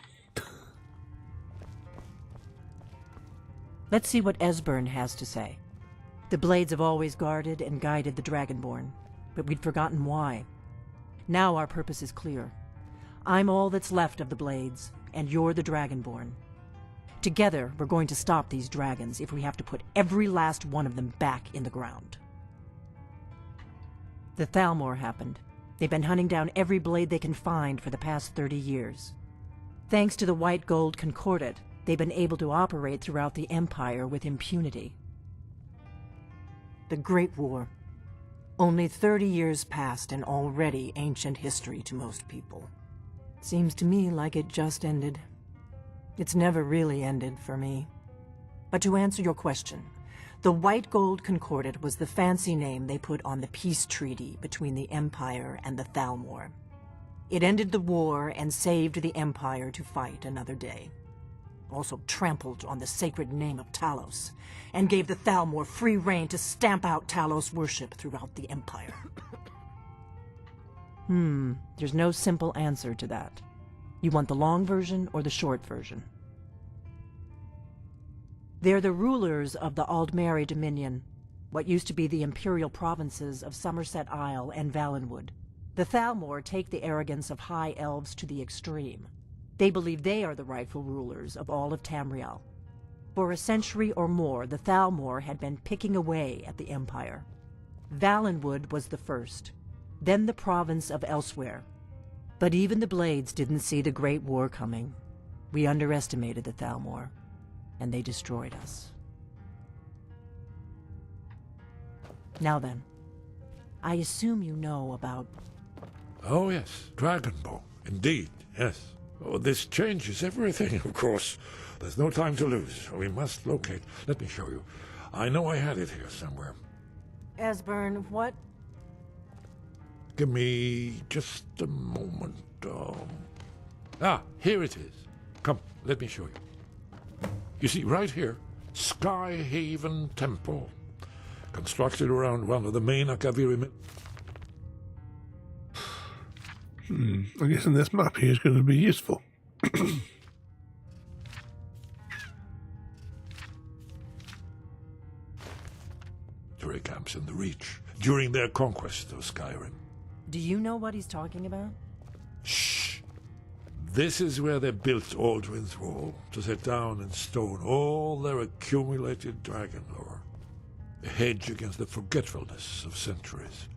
[SPEAKER 17] Let's see what Esbern has to say. The Blades have always guarded and guided the Dragonborn, but we'd forgotten why. Now our purpose is clear. I'm all that's left of the Blades, and you're the Dragonborn. Together, we're going to stop these dragons if we have to put every last one of them back in the ground. The Thalmor happened. They've been hunting down every blade they can find for the past 30 years. Thanks to the White Gold Concordat, they've been able to operate throughout the Empire with impunity. The Great War. Only 30 years passed and already ancient history to most people. Seems to me like it just ended. It's never really ended for me. But to answer your question, the White Gold Concordat was the fancy name they put on the peace treaty between the Empire and the Thalmor. It ended the war and saved the Empire to fight another day. Also trampled on the sacred name of Talos, and gave the Thalmor free rein to stamp out Talos worship throughout the Empire. There's no simple answer to that. You want the long version or the short version? They're the rulers of the Aldmeri Dominion, what used to be the imperial provinces of Somerset Isle and Valenwood. The Thalmor take the arrogance of high elves to the extreme. They believe they are the rightful rulers of all of Tamriel. For a century or more, the Thalmor had been picking away at the Empire. Valenwood was the first, then the province of Elsewhere. But even the Blades didn't see the Great War coming. We underestimated the Thalmor, and they destroyed us. Now then, I assume you know about...
[SPEAKER 14] Oh yes, Dragonborn. Indeed, yes. Oh, this changes everything, of course. There's no time to lose. We must locate. Let me show you. I know I had it here somewhere.
[SPEAKER 17] Esbern, what?
[SPEAKER 14] Give me just a moment. Here it is. Come, let me show you. You see, right here, Skyhaven Temple. Constructed around one of the main Akaviri...
[SPEAKER 1] I'm guessing this map here is going to be useful.
[SPEAKER 14] Military camps in the Reach during their conquest of Skyrim.
[SPEAKER 17] Do you know what he's talking about?
[SPEAKER 14] Shh! This is where they built Alduin's Wall, to set down in stone all their accumulated dragon lore. A hedge against the forgetfulness of centuries.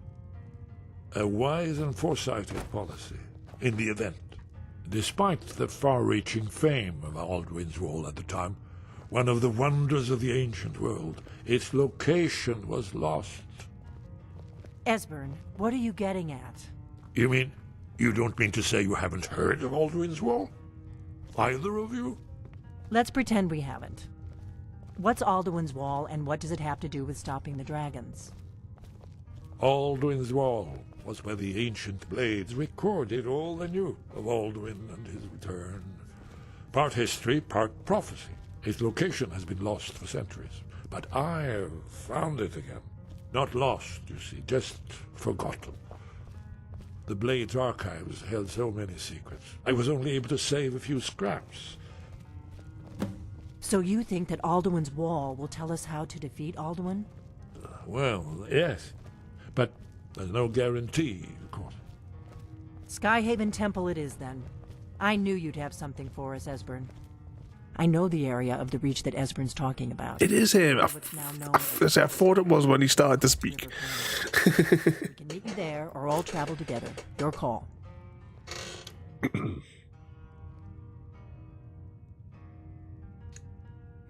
[SPEAKER 14] A wise and foresighted policy, in the event. Despite the far-reaching fame of Alduin's Wall at the time, one of the wonders of the ancient world, its location was lost.
[SPEAKER 17] Esbern, what are you getting at?
[SPEAKER 14] You mean, you don't mean to say you haven't heard of Alduin's Wall? Either of you?
[SPEAKER 17] Let's pretend we haven't. What's Alduin's Wall, and what does it have to do with stopping the dragons?
[SPEAKER 14] Alduin's Wall was where the ancient Blades recorded all they knew of Alduin and his return. Part history, part prophecy. Its location has been lost for centuries, but I've found it again. Not lost, you see, just forgotten. The Blades' archives held so many secrets. I was only able to save a few scraps.
[SPEAKER 17] So you think that Alduin's Wall will tell us how to defeat Alduin?
[SPEAKER 14] Well, yes. But there's no guarantee, of course.
[SPEAKER 17] Skyhaven Temple it is, then. I knew you'd have something for us, Esbern. I know the area of the Reach that Esbern's talking about.
[SPEAKER 1] It is him. I thought it was when he started to speak.
[SPEAKER 17] We can meet you there, or all travel together. Your call.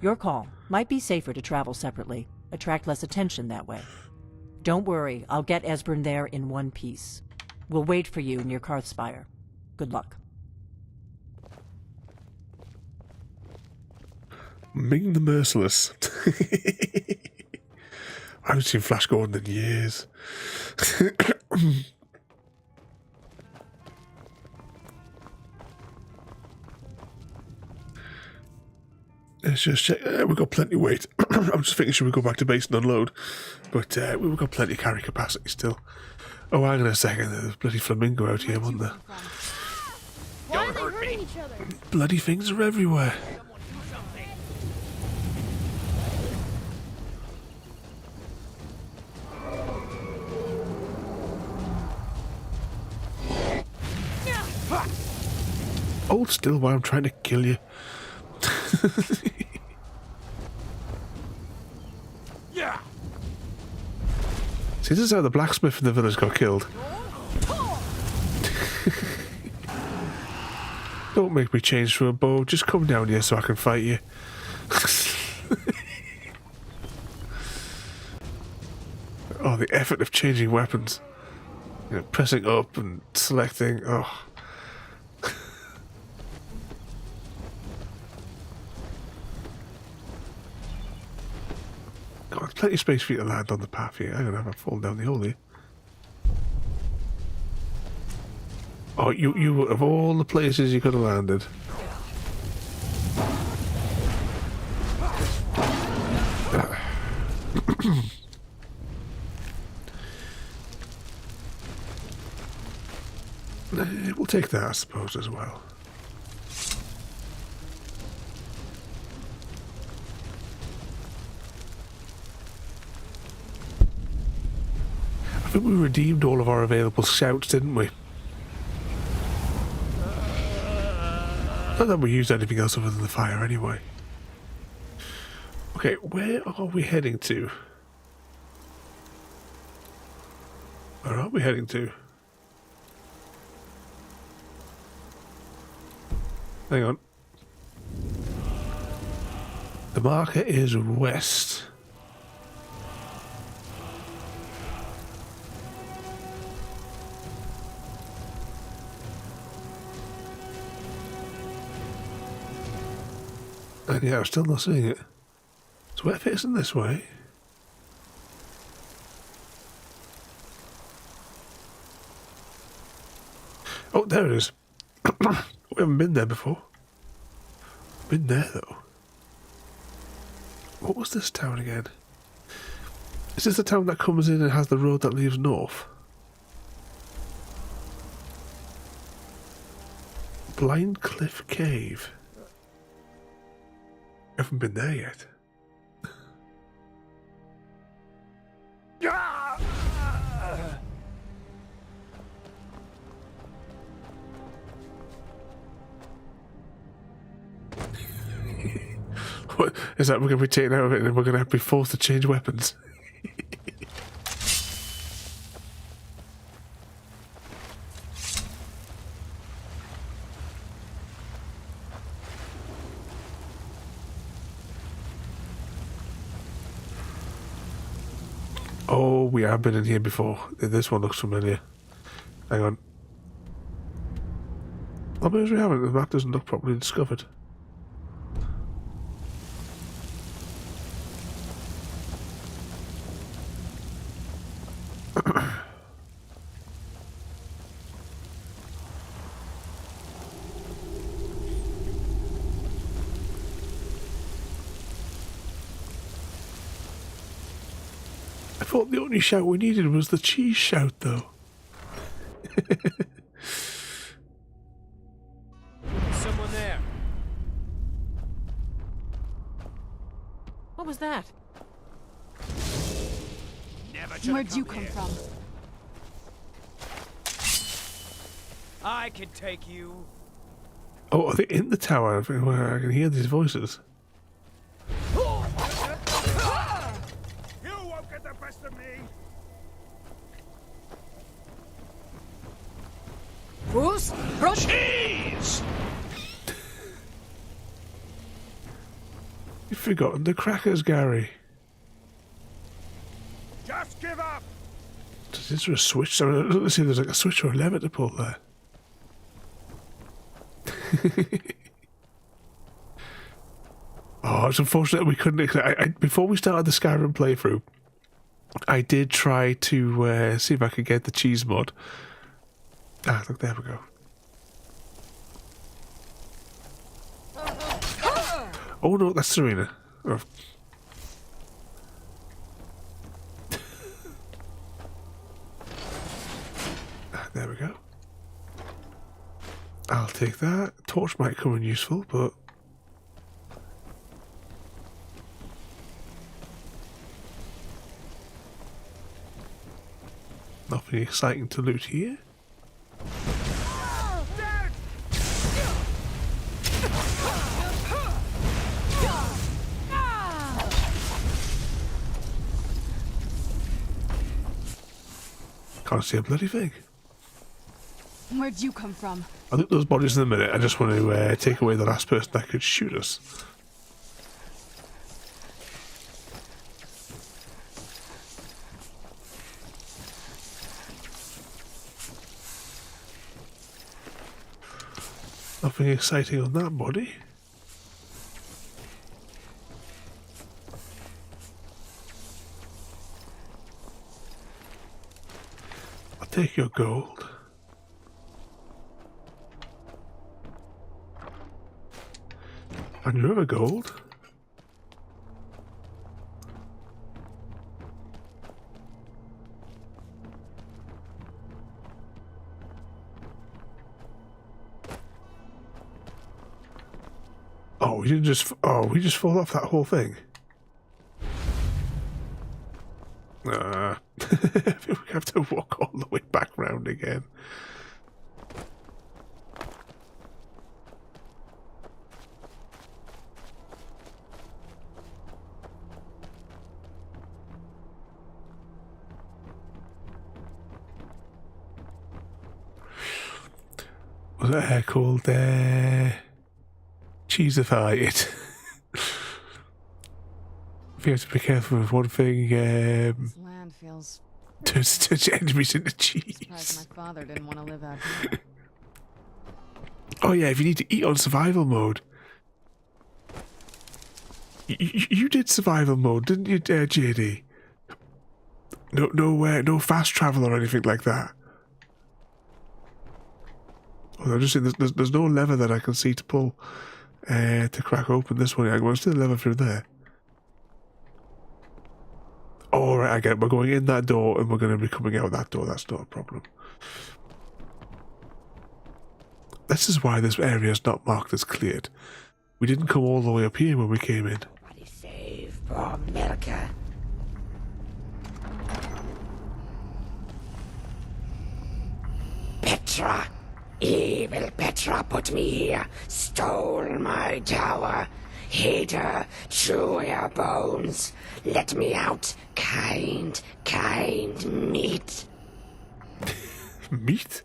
[SPEAKER 17] Your call. Might be safer to travel separately. Attract less attention that way. Don't worry, I'll get Esbern there in one piece. We'll wait for you near Karthspire. Good luck.
[SPEAKER 1] Ming the Merciless. I haven't seen Flash Gordon in years. Let's just check. We've got plenty of weight. I'm just thinking, should we go back to base and unload? But we've got plenty of carry capacity still. Oh, hang on a second. There's bloody flamingo out here, wasn't there?
[SPEAKER 6] Why are they hurting each other?
[SPEAKER 1] Bloody things are everywhere. Hold still while I'm trying to kill you.
[SPEAKER 14] Yeah.
[SPEAKER 1] See, this is how the blacksmith in the village got killed. Don't make me change to a bow. Just come down here so I can fight you. Oh, the effort of changing weapons. You know, pressing up and selecting. Oh. God, plenty of space for you to land on the path here. I'm gonna have a fall down the hole here. Oh, you of all the places you could have landed. We'll take that, I suppose, as well. I think we redeemed all of our available shouts, didn't we? Not that we used anything else other than the fire anyway. Okay, where are we heading to? Where are we heading to? Hang on. The marker is west. And yeah, I'm still not seeing it. So we're facing this way. Oh, there it is. We haven't been there before. Been there though. What was this town again? Is this the town that comes in and has the road that leaves north? Blind Cliff Cave. I haven't been there yet. What is that? We're going to be taken out of it and we're going to be forced to change weapons. Oh, we have been in here before. This one looks familiar. Hang on. Oh, maybe we haven't. The map doesn't look properly discovered. I thought the only shout we needed was the cheese shout, though.
[SPEAKER 2] Someone there.
[SPEAKER 17] What was that?
[SPEAKER 4] Where'd you come from?
[SPEAKER 2] I can take you.
[SPEAKER 1] Oh, are they in the tower? I can hear these voices.
[SPEAKER 15] You won't get the best of me.
[SPEAKER 10] Bruce? Bruce?
[SPEAKER 15] Cheese!
[SPEAKER 1] You've forgotten the crackers, Gary.
[SPEAKER 15] Just give up.
[SPEAKER 1] Is there a switch? Let's see if there's like a switch or a lever to pull there. Oh, it's unfortunate we couldn't. Before we started the Skyrim playthrough, I did try to see if I could get the cheese mod. Ah, look, there we go. Oh no, that's Serena. Oh. There we go. I'll take that. Torch might come in useful, but nothing exciting to loot here. Can't see a bloody thing.
[SPEAKER 4] Where'd you come from?
[SPEAKER 1] I'll loot those bodies in a minute. I just want to take away the last person that could shoot us. Nothing exciting on that body. I'll take your gold. And your other gold. Oh, we didn't just. Oh, we just fall off that whole thing. I think we have to walk all the way back round again. Was that hair called cheesify it? We have to be careful with one thing.
[SPEAKER 4] This land feels.
[SPEAKER 1] Turns enemies into cheese.
[SPEAKER 4] Surprised my father didn't want to live out here.
[SPEAKER 1] Oh yeah, if you need to eat on survival mode. You did survival mode, didn't you, JD? No fast travel or anything like that. I'm just saying, there's no lever that I can see to pull to crack open this one. I'm still a lever through there. Oh, right, I get it. We're going in that door and we're going to be coming out that door. That's not a problem. This is why this area is not marked as cleared. We didn't come all the way up here when we came in.
[SPEAKER 16] Save poor Milka. Petra! Evil Petra put me here, stole my tower, hid her, chew her bones. Let me out, kind meat.
[SPEAKER 1] Meat?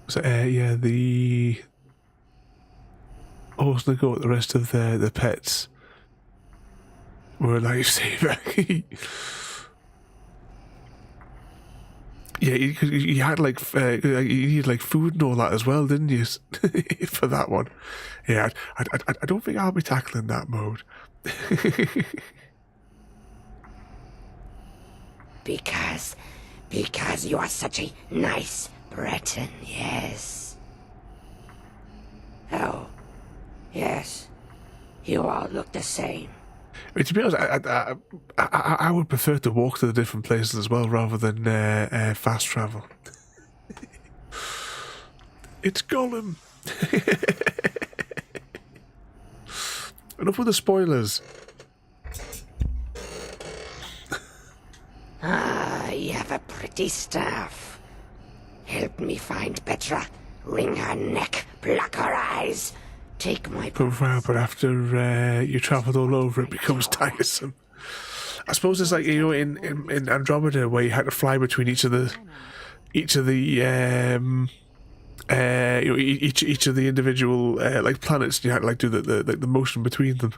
[SPEAKER 1] So, yeah, the... I was going to go with the rest of the pets. Were a lifesaver. Yeah, you had like you needed like food and all that as well, didn't you? For that one, yeah. I don't think I'll be tackling that mode.
[SPEAKER 16] Because you are such a nice Breton, yes. Oh, yes. You all look the same.
[SPEAKER 1] I mean, to be honest, I would prefer to walk to the different places as well rather than fast travel. It's Gollum. Enough with the spoilers.
[SPEAKER 16] Ah, you have a pretty staff. Help me find Petra. Wring her neck, pluck her eyes. Take my...
[SPEAKER 1] But after you travelled all over, it becomes tiresome. I suppose it's like, you know, in Andromeda, where you had to fly between each of the each of the individual like planets. You had to like do the motion between them.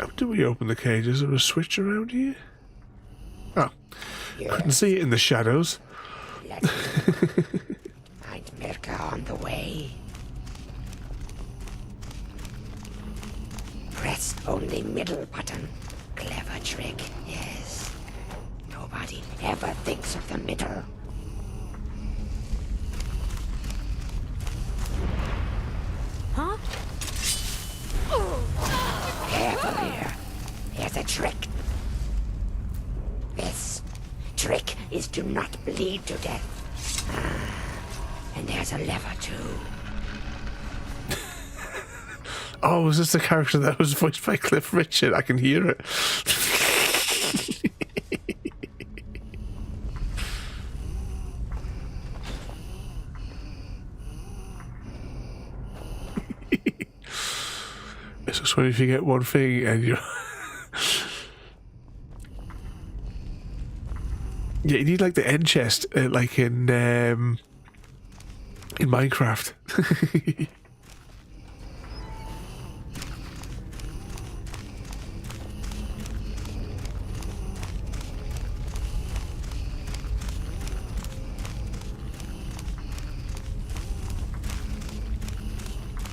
[SPEAKER 1] How do we open the cage? Is there a switch around here? Oh, couldn't see it in the shadows.
[SPEAKER 16] Find Mirka on the way. Press only middle button. Clever trick, yes. Nobody ever thinks of the middle.
[SPEAKER 6] Huh?
[SPEAKER 16] Careful here. Here's a trick. This trick is to not bleed to death. And there's a lever too.
[SPEAKER 1] Oh, was this the character that was voiced by Cliff Richard? I can hear it. It's just when if you get one thing and you're... Yeah, you need like the end chest, like in Minecraft.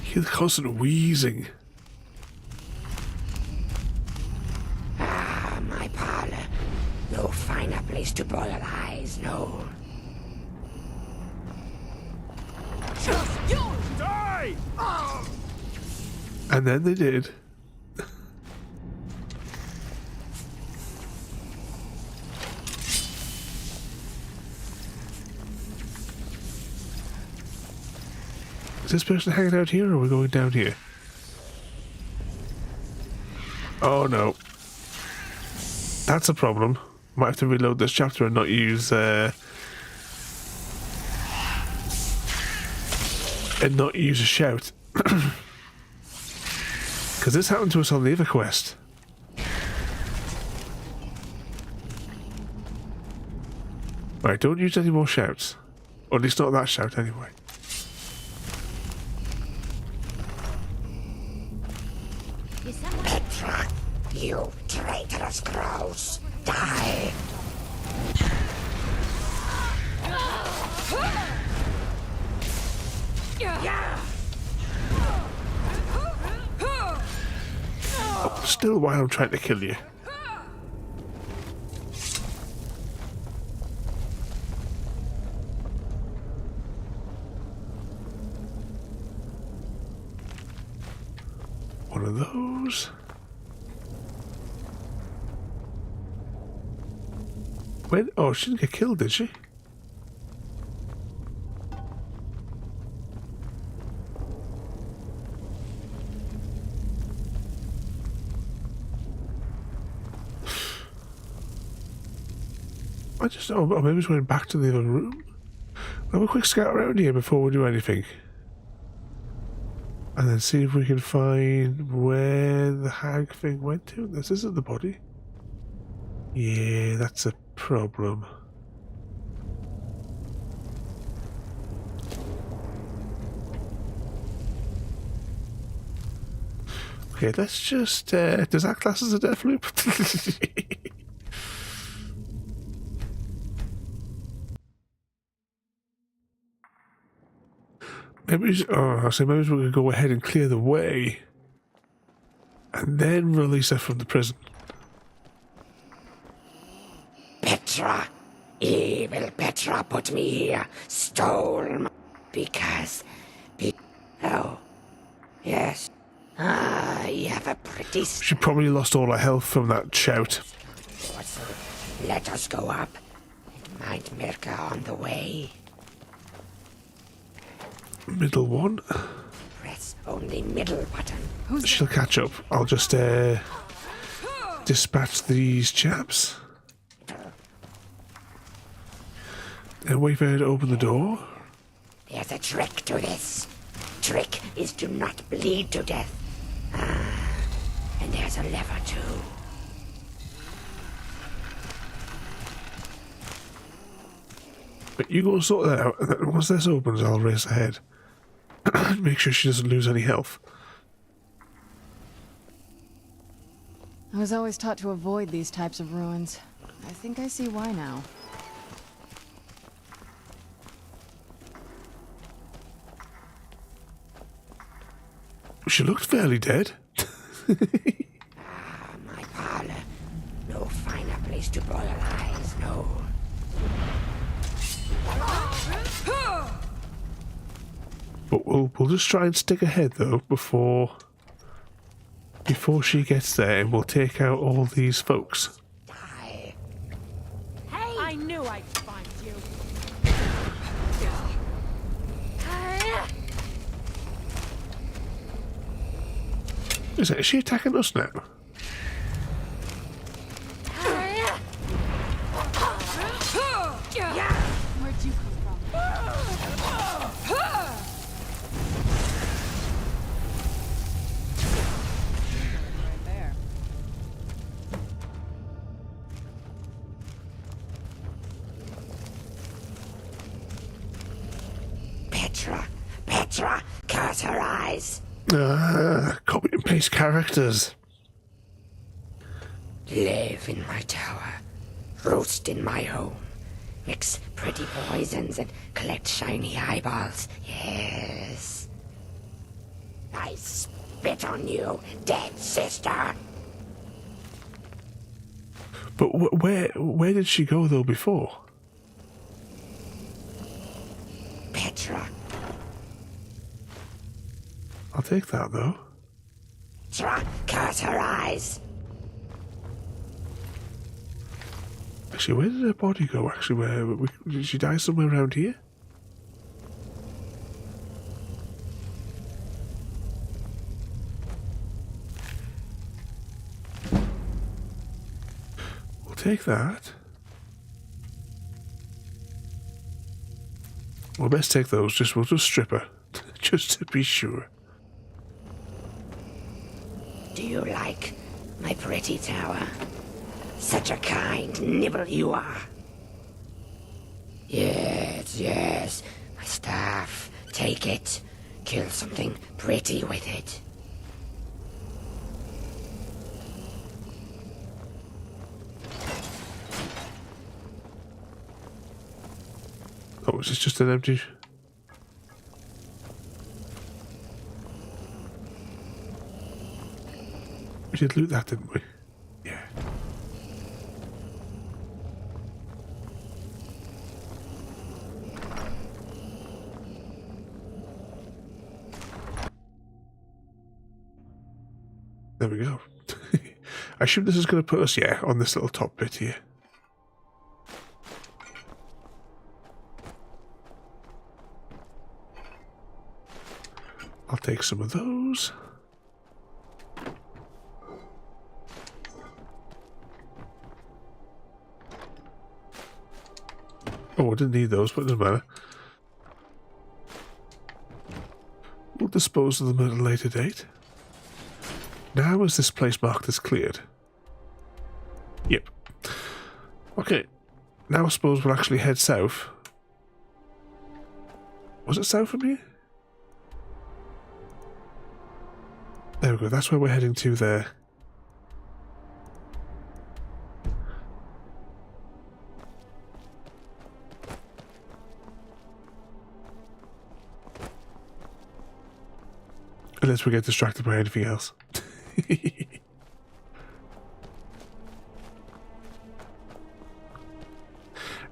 [SPEAKER 1] You hear the constant wheezing.
[SPEAKER 16] Ah, my parlor. No finer place to boil eyes, no.
[SPEAKER 15] Die!
[SPEAKER 1] And then they did. Is this person hanging out here, or are we going down here? Oh no. That's a problem. Might have to reload this chapter and not use a shout. Because this happened to us on the other quest. Right, don't use any more shouts. Or at least not that shout anyway.
[SPEAKER 16] Petra, you traitorous crows, die!
[SPEAKER 1] Oh, still while I'm trying to kill you. One of those. When? Oh, she didn't get killed, did she? I just... Oh, maybe she went back to the other room. Have a quick scout around here before we do anything. And then see if we can find where the hag thing went to. This isn't the body. Yeah, that's a problem. Okay, let's just... does that class as a death loop? Maybe, so maybe we could go ahead and clear the way and then release her from the prison.
[SPEAKER 16] Petra, evil Petra put me here, stole my... Because... Oh, yes. Ah, you have a pretty...
[SPEAKER 1] She probably lost all her health from that shout.
[SPEAKER 16] Let us go up and find Mirka on the way.
[SPEAKER 1] Middle one.
[SPEAKER 16] Press only middle button.
[SPEAKER 1] She'll catch up. I'll just dispatch these chaps. And wait for her to open the door.
[SPEAKER 16] There's a trick to this. Trick is to not bleed to death. Ah, and there's a lever too.
[SPEAKER 1] But you go sort that out, and then once this opens, I'll race ahead. Make sure she doesn't lose any health.
[SPEAKER 4] I was always taught to avoid these types of ruins. I think I see why now.
[SPEAKER 1] She looked fairly dead.
[SPEAKER 16] My parlor. No finer place to broil eyes, no.
[SPEAKER 1] But we'll just try and stick ahead though before she gets there, and we'll take out all these folks.
[SPEAKER 6] Hey! I knew I'd find you.
[SPEAKER 1] Is she attacking us now?
[SPEAKER 4] Where'd you come from? Right there.
[SPEAKER 16] Petra, curse her eyes.
[SPEAKER 1] Copy and paste characters.
[SPEAKER 16] Live in my tower. Roost in my home. Mix pretty poisons and collect shiny eyeballs. Yes. I spit on you, dead sister.
[SPEAKER 1] But where did she go though before?
[SPEAKER 16] Petra.
[SPEAKER 1] I'll take that though.
[SPEAKER 16] Curse her eyes.
[SPEAKER 1] Actually, where did her body go? Actually, did she die somewhere around here? We'll take that. We'll best take those. We'll just strip her, just to be sure.
[SPEAKER 16] Do you like my pretty tower? Such a kind nibble you are. Yes, my staff. Take it. Kill something pretty with it.
[SPEAKER 1] Oh, is this just an empty... We did loot that, didn't we? Yeah. There we go. I assume this is going to put us, yeah, on this little top bit here. I'll take some of those. Oh, I didn't need those, but it doesn't matter. We'll dispose of them at a later date. Now is this place marked as cleared? Yep. Okay. Now I suppose we'll actually head south. Was it south from here? There we go, that's where we're heading to there. Unless we get distracted by anything else.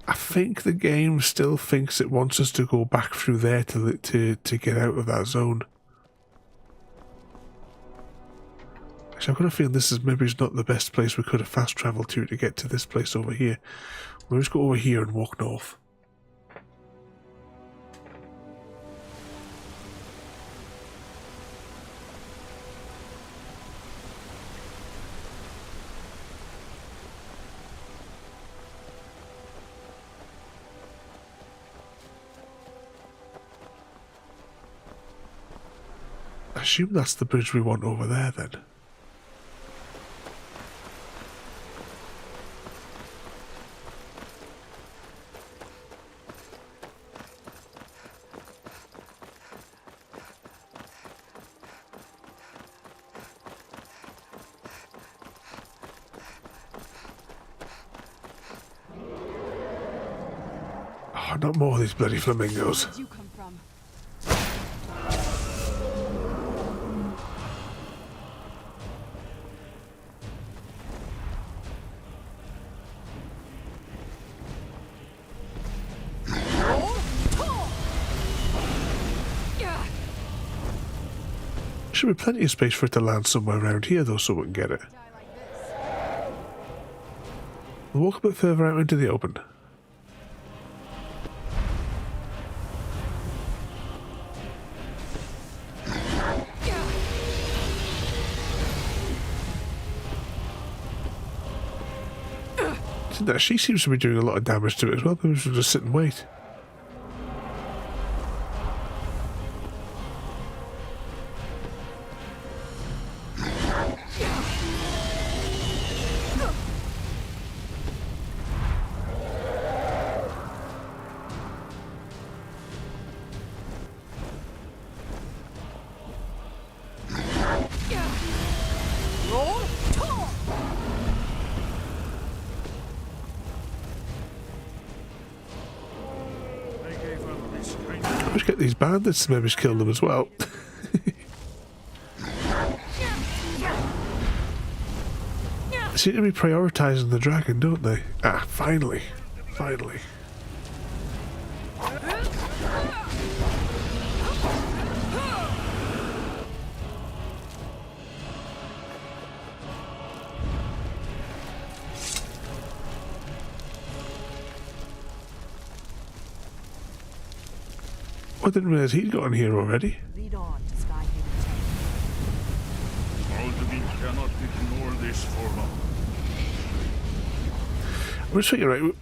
[SPEAKER 1] I think the game still thinks it wants us to go back through there to get out of that zone. Actually, I've got a feeling this is maybe not the best place we could have fast travelled to get to this place over here. We'll just go over here and walk north. I assume that's the bridge we want over there then. Oh, not more of these bloody flamingos.
[SPEAKER 4] Where'd you come from?
[SPEAKER 1] Should be plenty of space for it to land somewhere around here, though, so we can get it. We'll walk a bit further out into the open. She seems to be doing a lot of damage to it as well. Maybe we should just sit and wait. Let's get these bandits to maybe kill them as well. They seem to be prioritising the dragon, don't they? Ah, finally. Finally. I didn't realise he'd got in here already.
[SPEAKER 17] Lead on to Skyhaven.
[SPEAKER 8] Alduin cannot ignore this for long.
[SPEAKER 1] I'm just thinking, right, you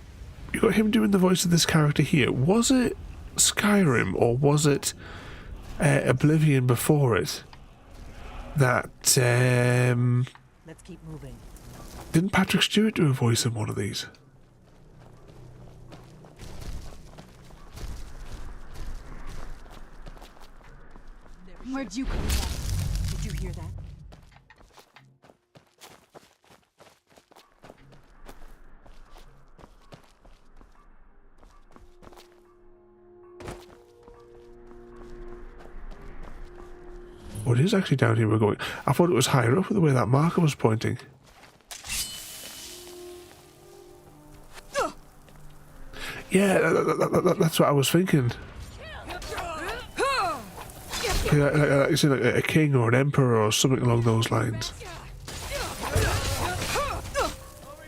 [SPEAKER 1] got him doing the voice of this character here. Was it Skyrim or was it Oblivion before it? That,
[SPEAKER 17] Let's keep moving.
[SPEAKER 1] Didn't Patrick Stewart do a voice in one of these?
[SPEAKER 4] Where'd you come from?
[SPEAKER 17] Did you hear that?
[SPEAKER 1] Oh, it is actually down here we're going. I thought it was higher up with the way that marker was pointing. Yeah, that's what I was thinking. Like, you see, like a king or an emperor or something along those lines.
[SPEAKER 2] Over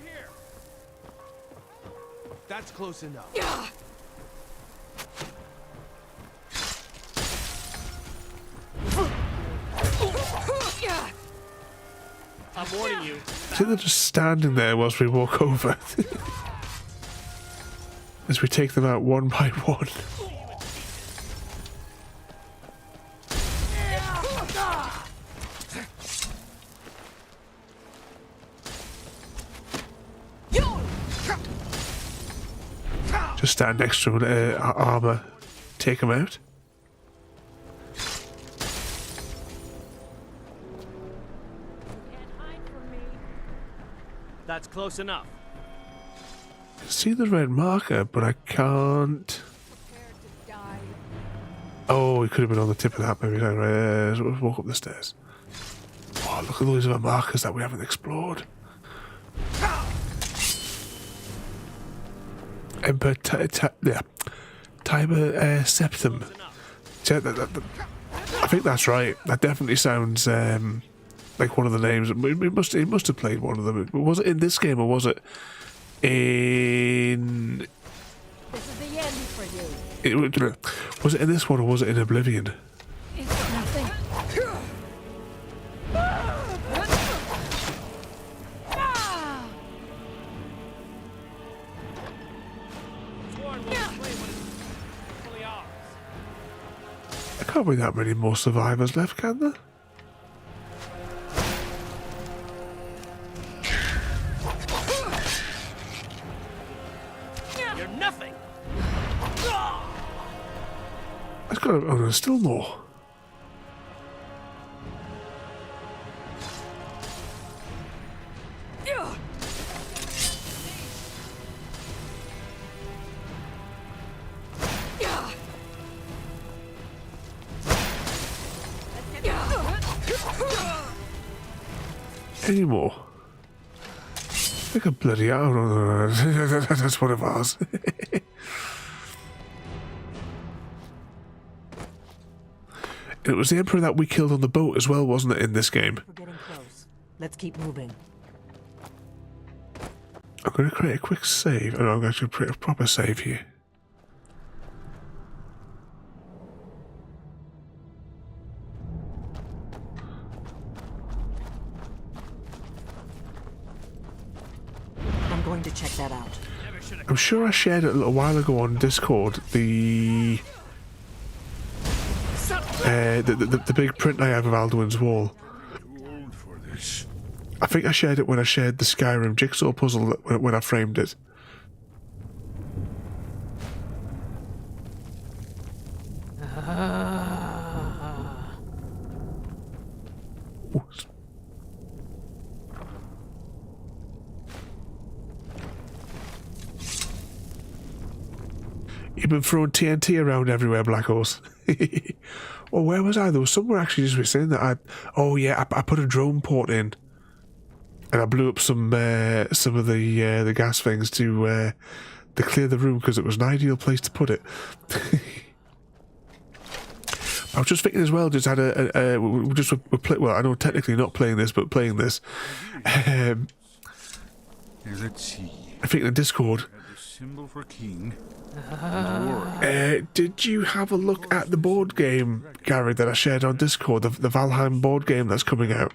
[SPEAKER 2] here. That's close enough. I'm warning you.
[SPEAKER 1] I think they're just standing there whilst we walk over. As we take them out one by one. Just stand next to an armor, take them out.
[SPEAKER 11] That's close enough.
[SPEAKER 1] I see the red marker, but I can't. Oh, he could have been on the tip of that, maybe. Right, let's walk up the stairs. Oh, look at those other markers that we haven't explored. Empire Tiber Septum. I think that's right. That definitely sounds like one of the names. It must have played one of them. Was it in this game or was it in?
[SPEAKER 6] This is the end for you.
[SPEAKER 1] Was it in this one or was it in Oblivion?
[SPEAKER 6] It's nothing.
[SPEAKER 1] There can't be that many more survivors left, can there?
[SPEAKER 11] You're nothing.
[SPEAKER 1] That's got to, oh, there's still more. anymore. Like a bloody arrow. That's what it was. It was the Emperor that we killed on the boat as well, wasn't it, in this game?
[SPEAKER 17] We're getting close. Let's keep moving.
[SPEAKER 1] I'm going to create a quick save. Oh, no, I'm going to create a proper save here.
[SPEAKER 17] I'm going to check that out.
[SPEAKER 1] I'm sure I shared it a little while ago on Discord, the big print I have of Alduin's Wall.
[SPEAKER 8] Too old for this.
[SPEAKER 1] I think I shared it when I shared the Skyrim jigsaw puzzle when I framed it. Ooh. You've been throwing TNT around everywhere, Black Horse. Well, where was I? There was somewhere actually just saying that oh yeah, I put a drone port in, and I blew up some of the gas things to clear the room because it was an ideal place to put it. I was just thinking as well. Just had well, I know technically not playing this, but playing this.
[SPEAKER 8] Let's see.
[SPEAKER 1] I think in Discord.
[SPEAKER 8] The symbol for king.
[SPEAKER 1] Did you have a look at the board game, Gary, that I shared on Discord? The Valheim board game that's coming out.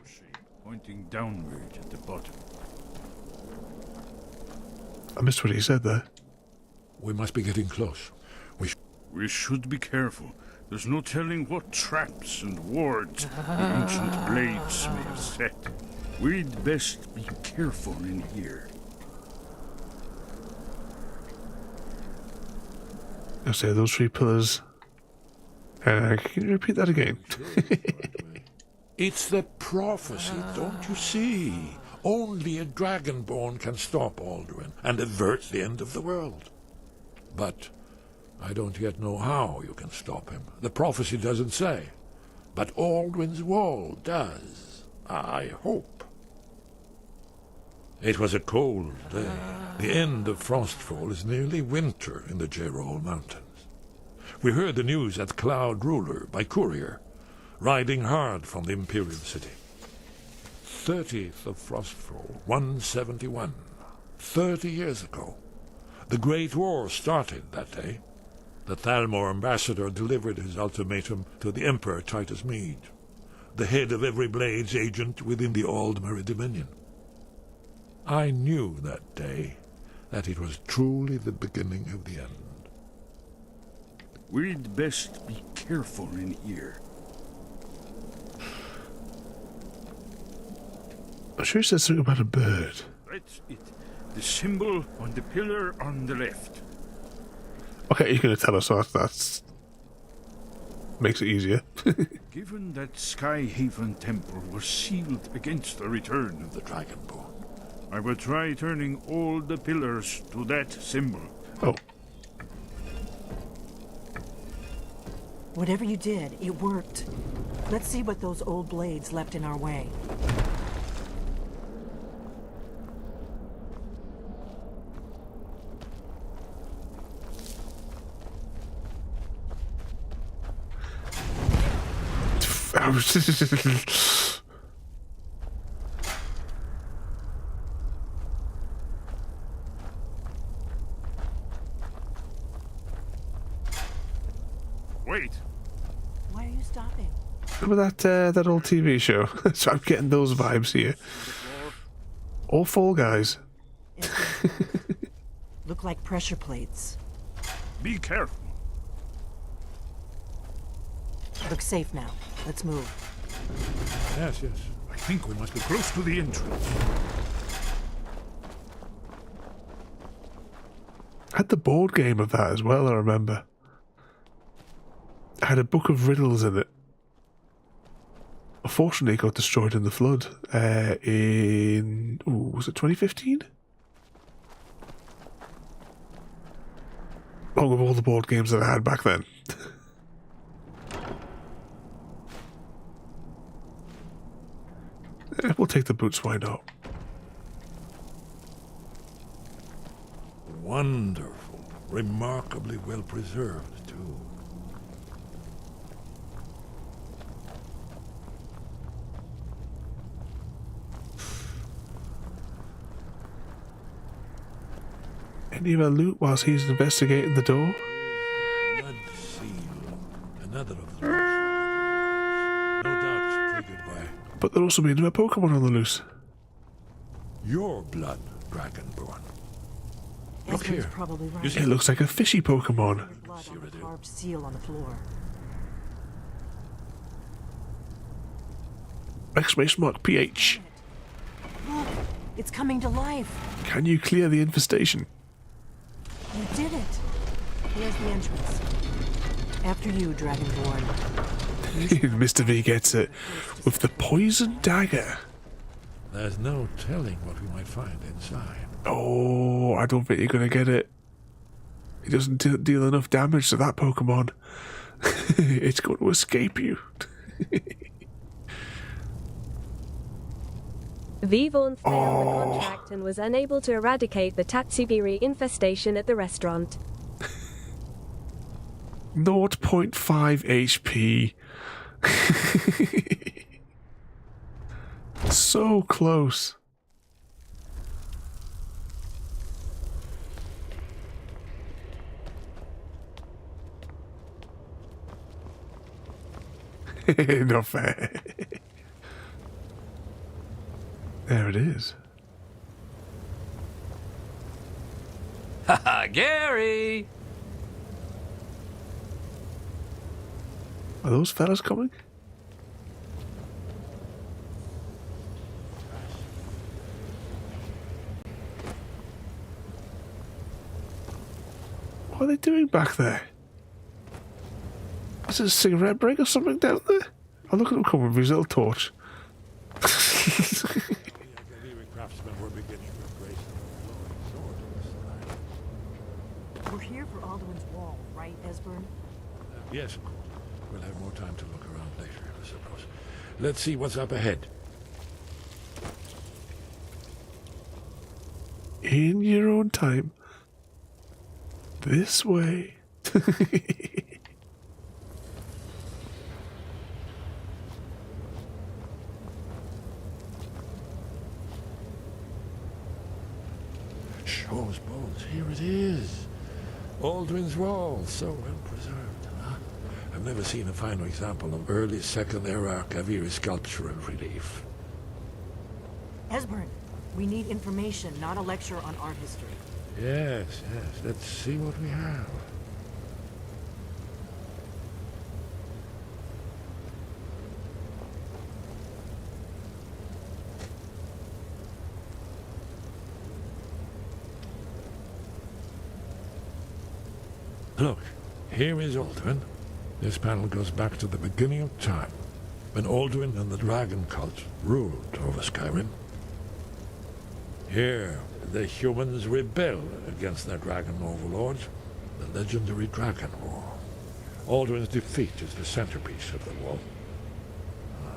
[SPEAKER 8] Pointing downward at the bottom.
[SPEAKER 1] I missed what he said there.
[SPEAKER 14] We must be getting close.
[SPEAKER 8] We should be careful. There's no telling what traps and wards the ancient blades may have set. We'd best be careful in here.
[SPEAKER 1] I say those 3 pillars. Can you repeat that again?
[SPEAKER 14] It's the prophecy, don't you see? Only a Dragonborn can stop Alduin and avert the end of the world. But I don't yet know how you can stop him. The prophecy doesn't say. But Alduin's Wall does. I hope. It was a cold day. The end of Frostfall is nearly winter in the Jerol Mountains. We heard the news at Cloud Ruler by courier, riding hard from the Imperial City. 30th of Frostfall, 171. 30 years ago. The Great War started that day. The Thalmor ambassador delivered his ultimatum to the Emperor Titus Mede, the head of every Blades agent within the Aldmeri Dominion. I knew that day that it was truly the beginning of the end.
[SPEAKER 8] We'd best be careful in here.
[SPEAKER 1] I'm sure he said something about a bird.
[SPEAKER 8] That's it. The symbol on the pillar on the left.
[SPEAKER 1] Okay, you're going to tell us that's makes it easier.
[SPEAKER 8] Given that Skyhaven Temple was sealed against the return of the Dragonborn, I will try turning all the pillars to that symbol.
[SPEAKER 1] Oh.
[SPEAKER 17] Whatever you did, it worked. Let's see what those old blades left in our way.
[SPEAKER 8] Wait.
[SPEAKER 17] Why are you stopping?
[SPEAKER 1] Remember that old TV show? So I'm getting those vibes here. All Fall Guys.
[SPEAKER 17] Look like pressure plates.
[SPEAKER 8] Be careful.
[SPEAKER 17] Looks safe now. Let's move.
[SPEAKER 8] Yes. I think we must be close to the entrance.
[SPEAKER 1] I had the board game of that as well, I remember. I had a book of riddles in it. Unfortunately, it got destroyed in the flood was it 2015? Along with all the board games that I had back then. We'll take the boots, why not?
[SPEAKER 14] Wonderful. Remarkably well preserved, too.
[SPEAKER 1] Any other loot whilst he's investigating the door?
[SPEAKER 14] Blood seal. Another of those. No doubt triggered by
[SPEAKER 1] But there also be another Pokemon on the loose.
[SPEAKER 14] your blood, Dragonborn. Look
[SPEAKER 17] Ezra's
[SPEAKER 14] here.
[SPEAKER 17] probably right.
[SPEAKER 14] You see,
[SPEAKER 1] It looks like a fishy Pokemon.
[SPEAKER 17] Blood on the carved seal on the floor.
[SPEAKER 1] Exclamation mark PH.
[SPEAKER 17] Look, it's coming to life.
[SPEAKER 1] Can you clear the infestation?
[SPEAKER 17] You did it. Here's the entrance. After you, Dragonborn.
[SPEAKER 1] Mr. V gets it. With the poison dagger.
[SPEAKER 14] there's no telling what we might find inside.
[SPEAKER 1] Oh, I don't think you're going to get it. It doesn't deal enough damage to that Pokemon. It's going to escape you.
[SPEAKER 3] Vivon failed the contract and was unable to eradicate the Tatsugiri infestation at the restaurant.
[SPEAKER 1] 0.5 HP. So close. Not fair. There it is.
[SPEAKER 18] Haha, Gary!
[SPEAKER 1] Are those fellas coming? What are they doing back there? Is it a cigarette break or something down there? Oh, look at him coming with his little torch.
[SPEAKER 17] We're here for Alduin's Wall, right, Esbern?
[SPEAKER 14] Yes, of course. We'll have more time to look around later, I suppose. Let's see what's up ahead.
[SPEAKER 1] In your own time. This way.
[SPEAKER 14] Shaw's bones, here it is. Alduin's Wall, so well preserved. Huh? I've never seen a finer example of early Second Era Kaviri sculptural relief.
[SPEAKER 17] Esbern, we need information, not a lecture on art history.
[SPEAKER 14] Yes, yes. Let's see what we have. Look, here is Alduin. This panel goes back to the beginning of time, when Alduin and the dragon cult ruled over Skyrim. Here, the humans rebel against their dragon overlords, the legendary Dragon War. Alduin's defeat is the centerpiece of the wall.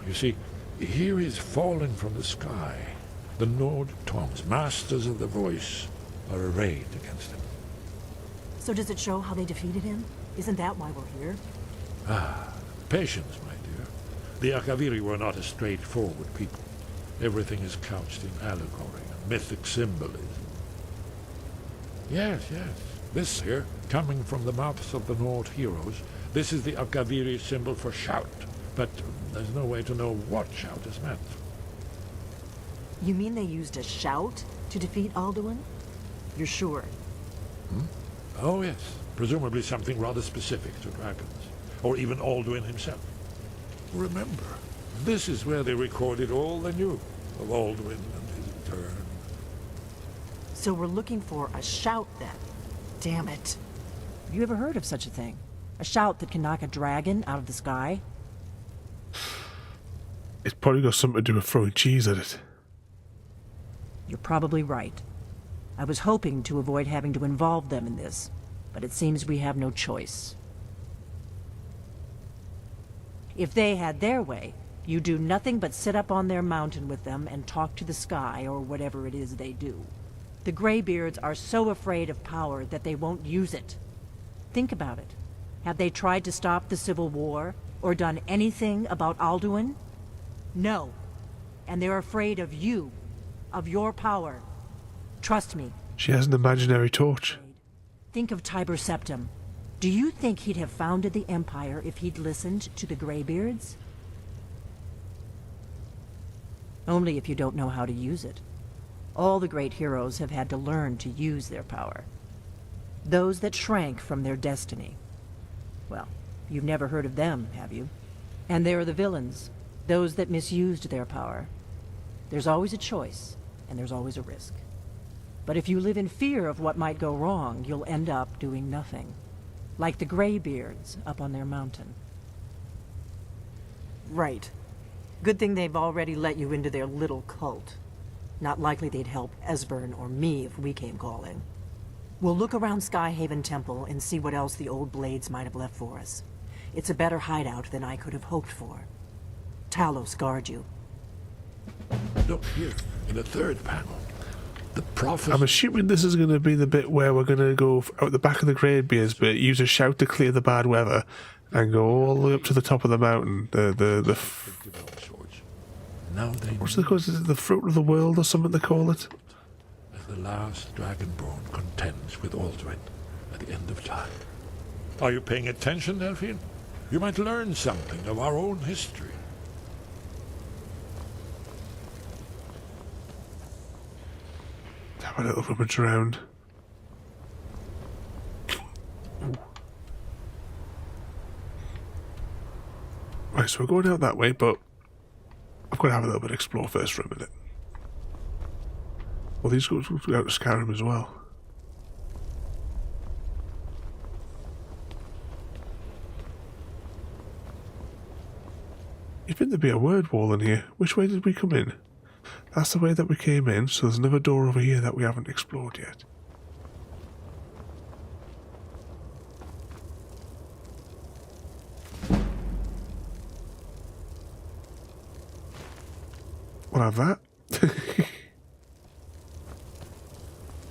[SPEAKER 14] You see, here is fallen from the sky. The Nord Toms, masters of the voice, are arrayed against him.
[SPEAKER 17] So does it show how they defeated him? Isn't that why we're here?
[SPEAKER 14] Ah, patience, my dear. The Akaviri were not a straightforward people. Everything is couched in allegory and mythic symbolism. Yes, yes. This here, coming from the mouths of the Nord heroes, this is the Akaviri symbol for shout. But there's no way to know what shout is meant.
[SPEAKER 17] You mean they used a shout to defeat Alduin? You're sure?
[SPEAKER 14] Oh, yes. Presumably something rather specific to dragons. Or even Alduin himself. Remember, this is where they recorded all they knew of Alduin and his return.
[SPEAKER 17] So we're looking for a shout then. Damn it. Have you ever heard of such a thing? A shout that can knock a dragon out of the sky?
[SPEAKER 1] It's probably got something to do with throwing cheese at it.
[SPEAKER 17] You're probably right. I was hoping to avoid having to involve them in this, but it seems we have no choice. If they had their way, You do nothing but sit up on their mountain with them and talk to the sky or whatever it is they do. The Greybeards are so afraid of power that they won't use it. Think about it. Have they tried to stop the Civil War or done anything about Alduin? No. And they're afraid of you, of your power. Trust me.
[SPEAKER 1] She has an imaginary torch.
[SPEAKER 17] Think of Tiber Septim. Do you think he'd have founded the Empire if he'd listened to the Greybeards? Only if you don't know how to use it. All the great heroes have had to learn to use their power. Those that shrank from their destiny. Well, you've never heard of them, have you? And there are the villains, those that misused their power. There's always a choice, and there's always a risk. But if you live in fear of what might go wrong, you'll end up doing nothing. Like the Greybeards up on their mountain. Right. Good thing they've already let you into their little cult. Not likely they'd help Esbern or me if we came calling. We'll look around Skyhaven Temple and see what else the old blades might have left for us. It's a better hideout than I could have hoped for. Talos guard you.
[SPEAKER 14] Look here, in the third panel. The prophet.
[SPEAKER 1] I'm assuming this is going to be the bit where we're going to go out the back of the Greybeards bit, use a shout to clear the bad weather, and go all the way up to the top of the mountain.
[SPEAKER 14] Now they
[SPEAKER 1] what's it called? Is it the fruit of the world or something they call it?
[SPEAKER 14] As the last Dragonborn contends with Alduin at the end of time. Are you paying attention, Delphine? You might learn something of our own history.
[SPEAKER 1] Have a little rummage around. Ooh. Right, so we're going out that way, but I've got to have a little bit of explore first for a minute. Well, these go out to Skyrim as well. You'd think there'd be a word wall in here. Which way did we come in? That's the way that we came in, so there's another door over here that we haven't explored yet. We'll have that.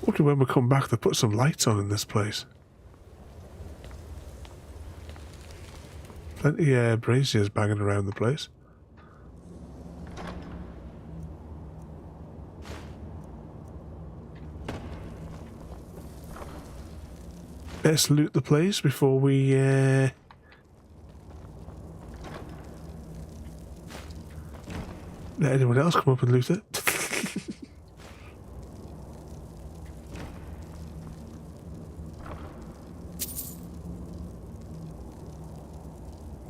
[SPEAKER 1] Hopefully when we come back they'll put some lights on in this place. Plenty of braziers banging around the place. Let's loot the place before we let anyone else come up and loot it.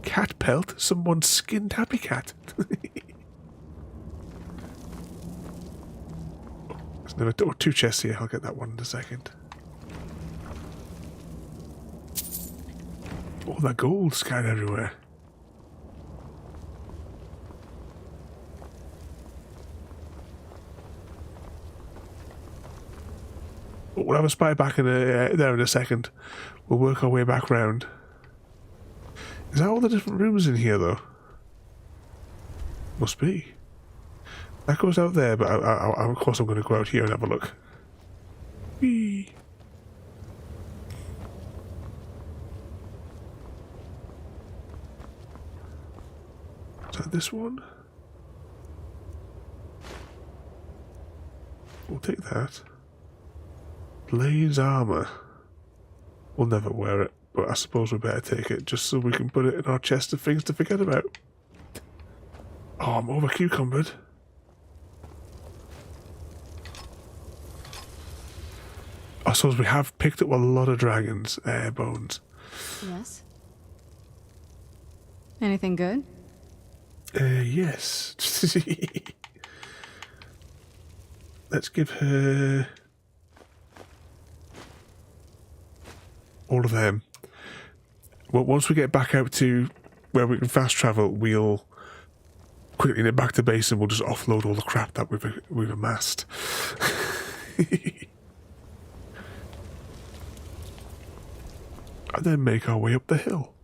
[SPEAKER 1] Cat pelt? Someone's skinned happy cat. There's another two chests here. I'll get that one in a second. All that gold scattered everywhere. We'll have a spy back in there in a second. We'll work our way back round. Is that all the different rooms in here, though? Must be. That goes out there, but of course I'm going to go out here and have a look. Whee! Is that this one? We'll take that. Blaze armor. We'll never wear it, but I suppose we better take it just so we can put it in our chest of things to forget about. Oh, I'm over cucumbered. I suppose we have picked up a lot of dragons' bones.
[SPEAKER 4] Yes. Anything good?
[SPEAKER 1] Yes. Let's give her all of them. Well, once we get back out to where we can fast travel, we'll quickly get back to base and we'll just offload all the crap that we've amassed. And then make our way up the hill.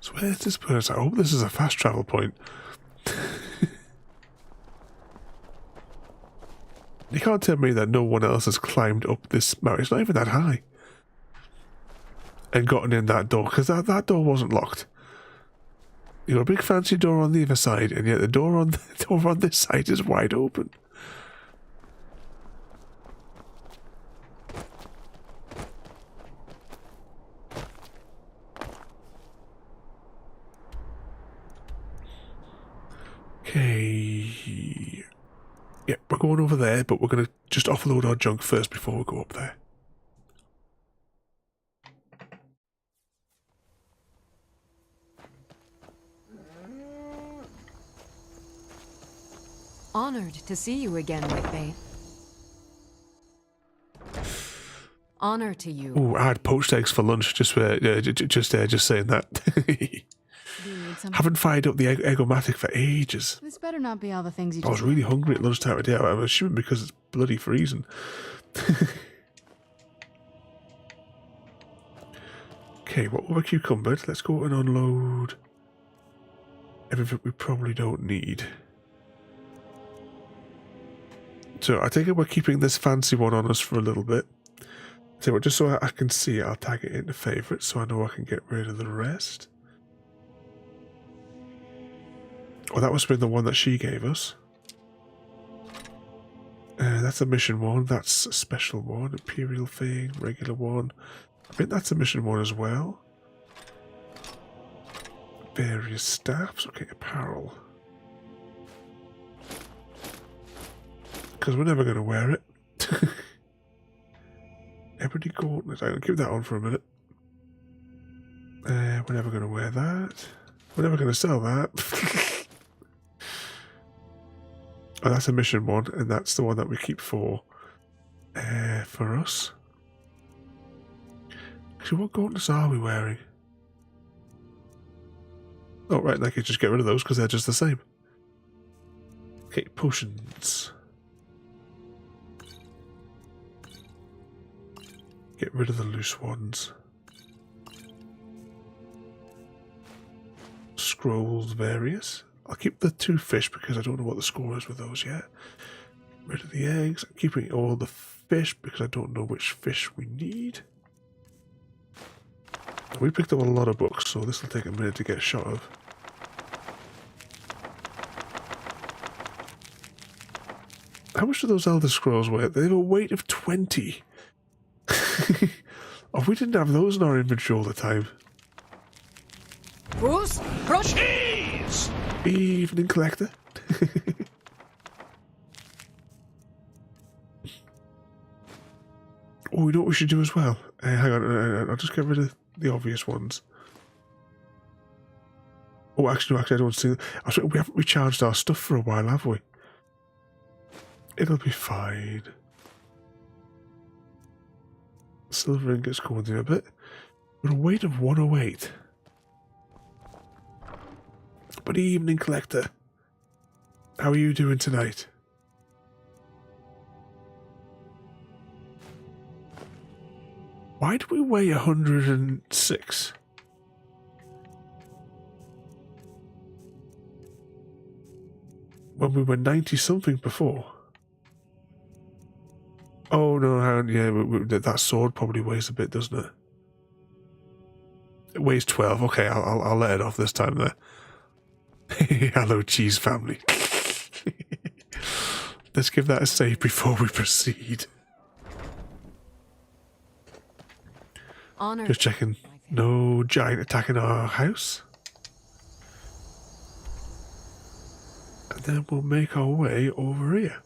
[SPEAKER 1] So where's this person? I hope this is a fast travel point. You can't tell me that no one else has climbed up this mountain. It's not even that high. And gotten in that door, because that door wasn't locked. You got a big fancy door on the other side, and yet the door on this side is wide open. Okay. Yeah, we're going over there, but we're going to just offload our junk first before we go up there.
[SPEAKER 4] Honored to see you again, Whitbait. Honor to you.
[SPEAKER 1] Ooh, I had poached eggs for lunch. Just saying that. Haven't fired up the Egg-O-Matic for ages.
[SPEAKER 4] This better not be all the things you
[SPEAKER 1] I was really hungry at lunchtime today. I'm assuming because it's bloody freezing. Okay, what were cucumbered? Let's go and unload everything we probably don't need. So I take it we're keeping this fancy one on us for a little bit. So just so I can see it, I'll tag it into favourites so I know I can get rid of the rest. Oh, that must have been the one that she gave us. That's a mission one. That's a special one. Imperial thing. Regular one. I think that's a mission one as well. Various staffs. Okay, apparel. Because we're never going to wear it. Ebony gauntlet. I'll keep that on for a minute. We're never going to wear that. We're never going to sell that. Oh, that's a mission one, and that's the one that we keep for us. Actually, what gauntlets are we wearing? Oh, right, I could just get rid of those because they're just the same. Okay, potions. Get rid of the loose ones. Scrolls various. I'll keep the 2 fish because I don't know what the score is with those yet. Get rid of the eggs. I'm keeping all the fish because I don't know which fish we need. We picked up a lot of books, so this will take a minute to get a shot of. How much do those Elder Scrolls weigh? They have a weight of 20. Oh, we didn't have those in our inventory all the time.
[SPEAKER 6] Bruce, cheese!
[SPEAKER 1] Evening collector. Oh, you know what we should do as well? Hang on, I'll just get rid of the obvious ones. Oh, actually, no, I don't see. We haven't recharged our stuff for a while, have we? It'll be fine. Silver ingots going in a bit. With a weight of 108. But evening collector, how are you doing tonight? Why do we weigh 106? When we were 90 something before. Oh no, yeah, that sword probably weighs a bit, doesn't it? It weighs 12. Okay, I'll let it off this time there. Hello, cheese family. Let's give that a save before we proceed.
[SPEAKER 4] Honor.
[SPEAKER 1] Just checking. No giant attacking our house. And then we'll make our way over here.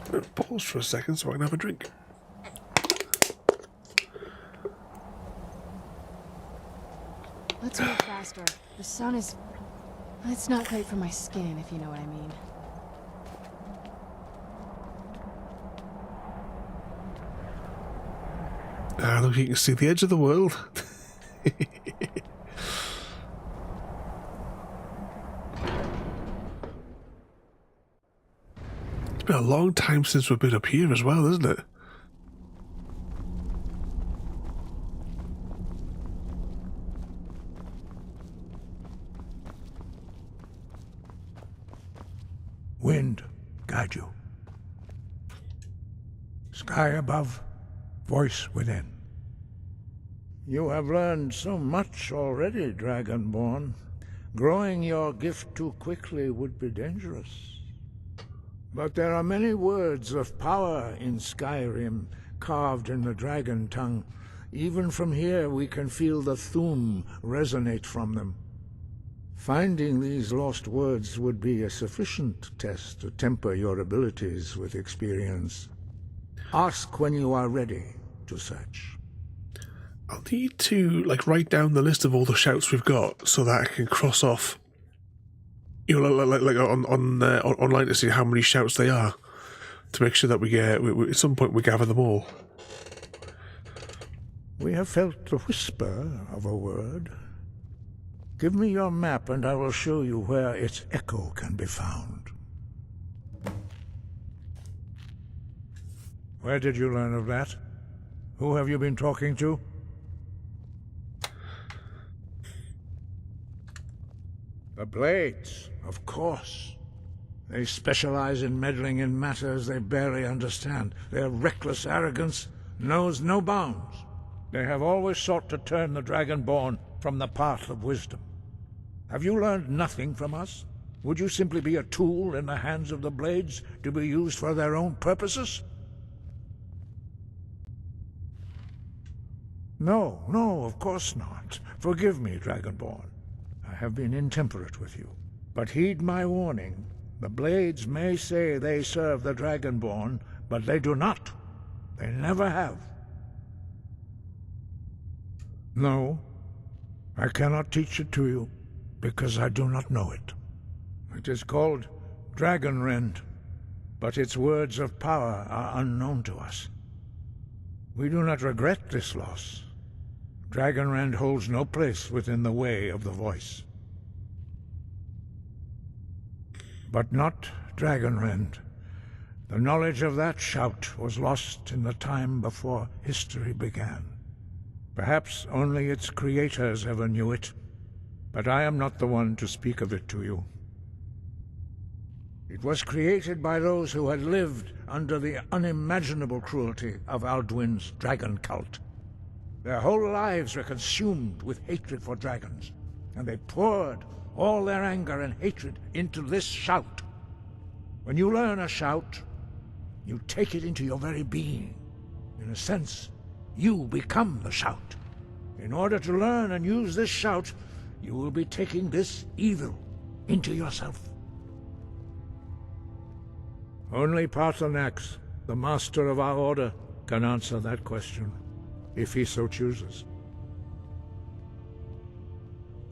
[SPEAKER 1] I'm gonna pause for a second so I can have a drink.
[SPEAKER 4] Let's move faster. The sun is... It's not great for my skin, if you know what I mean.
[SPEAKER 1] Look, you can see the edge of the world. It's been a long time since we've been up here as well, isn't it?
[SPEAKER 18] Wind, guide you. Sky above, voice within. You have learned so much already, Dragonborn. Growing your gift too quickly would be dangerous. But there are many words of power in Skyrim, carved in the dragon tongue. Even from here we can feel the Thu'um resonate from them. Finding these lost words would be a sufficient test to temper your abilities with experience. Ask when you are ready to search.
[SPEAKER 1] I'll need to write down the list of all the shouts we've got so that I can cross off, online to see how many shouts they are, to make sure that we at some point we gather them all.
[SPEAKER 18] We have felt the whisper of a word. Give me your map and I will show you where its echo can be found. Where did you learn of that? Who have you been talking to? The Blades, of course. They specialize in meddling in matters they barely understand. Their reckless arrogance knows no bounds. They have always sought to turn the Dragonborn from the path of wisdom. Have you learned nothing from us? Would you simply be a tool in the hands of the Blades to be used for their own purposes? No, of course not. Forgive me, Dragonborn. I have been intemperate with you. But heed my warning. The Blades may say they serve the Dragonborn, but they do not. They never have. No, I cannot teach it to you, because I do not know it. It is called Dragonrend, but its words of power are unknown to us. We do not regret this loss. Dragonrend holds no place within the way of the voice. But not Dragonrend. The knowledge of that shout was lost in the time before history began. Perhaps only its creators ever knew it, but I am not the one to speak of it to you. It was created by those who had lived under the unimaginable cruelty of Alduin's dragon cult. Their whole lives were consumed with hatred for dragons, and they poured all their anger and hatred into this shout. When you learn a shout, you take it into your very being. In a sense, you become the shout. In order to learn and use this shout, you will be taking this evil into yourself. Only Paarthurnax, the master of our order, can answer that question, if he so chooses.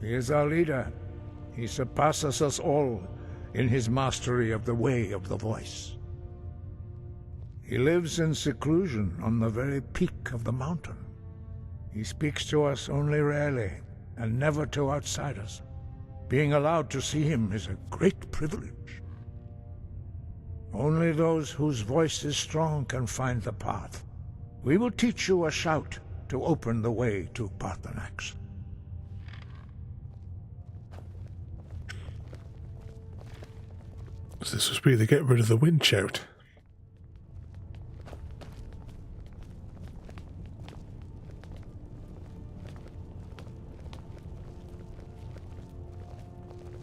[SPEAKER 18] He is our leader. He surpasses us all in his mastery of the way of the voice. He lives in seclusion on the very peak of the mountain. He speaks to us only rarely, and never to outsiders. Being allowed to see him is a great privilege. Only those whose voice is strong can find the path. We will teach you a shout to open the way to Paarthurnax.
[SPEAKER 1] So this must be the get rid of the wind shout.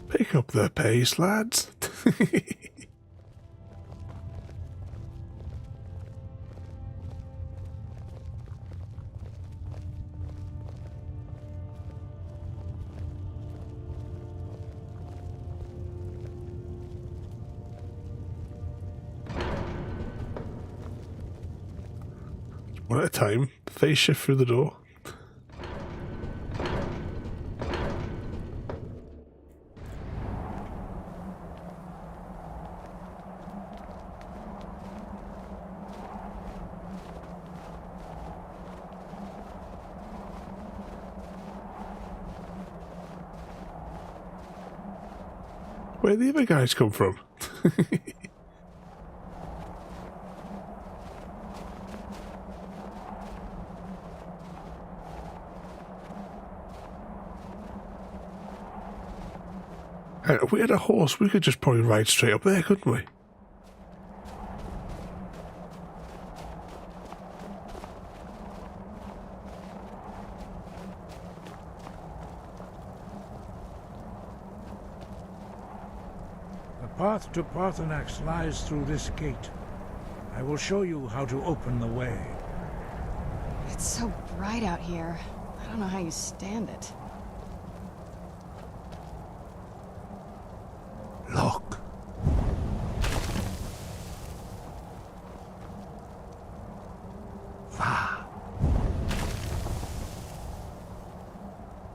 [SPEAKER 1] Pick up the pace, lads. One at a time. Face shift through the door. Where did the other guys come from? If we had a horse, we could just probably ride straight up there, couldn't we?
[SPEAKER 18] The path to Parthenax lies through this gate. I will show you how to open the way.
[SPEAKER 4] It's so bright out here. I don't know how you stand it.
[SPEAKER 1] Look. Va.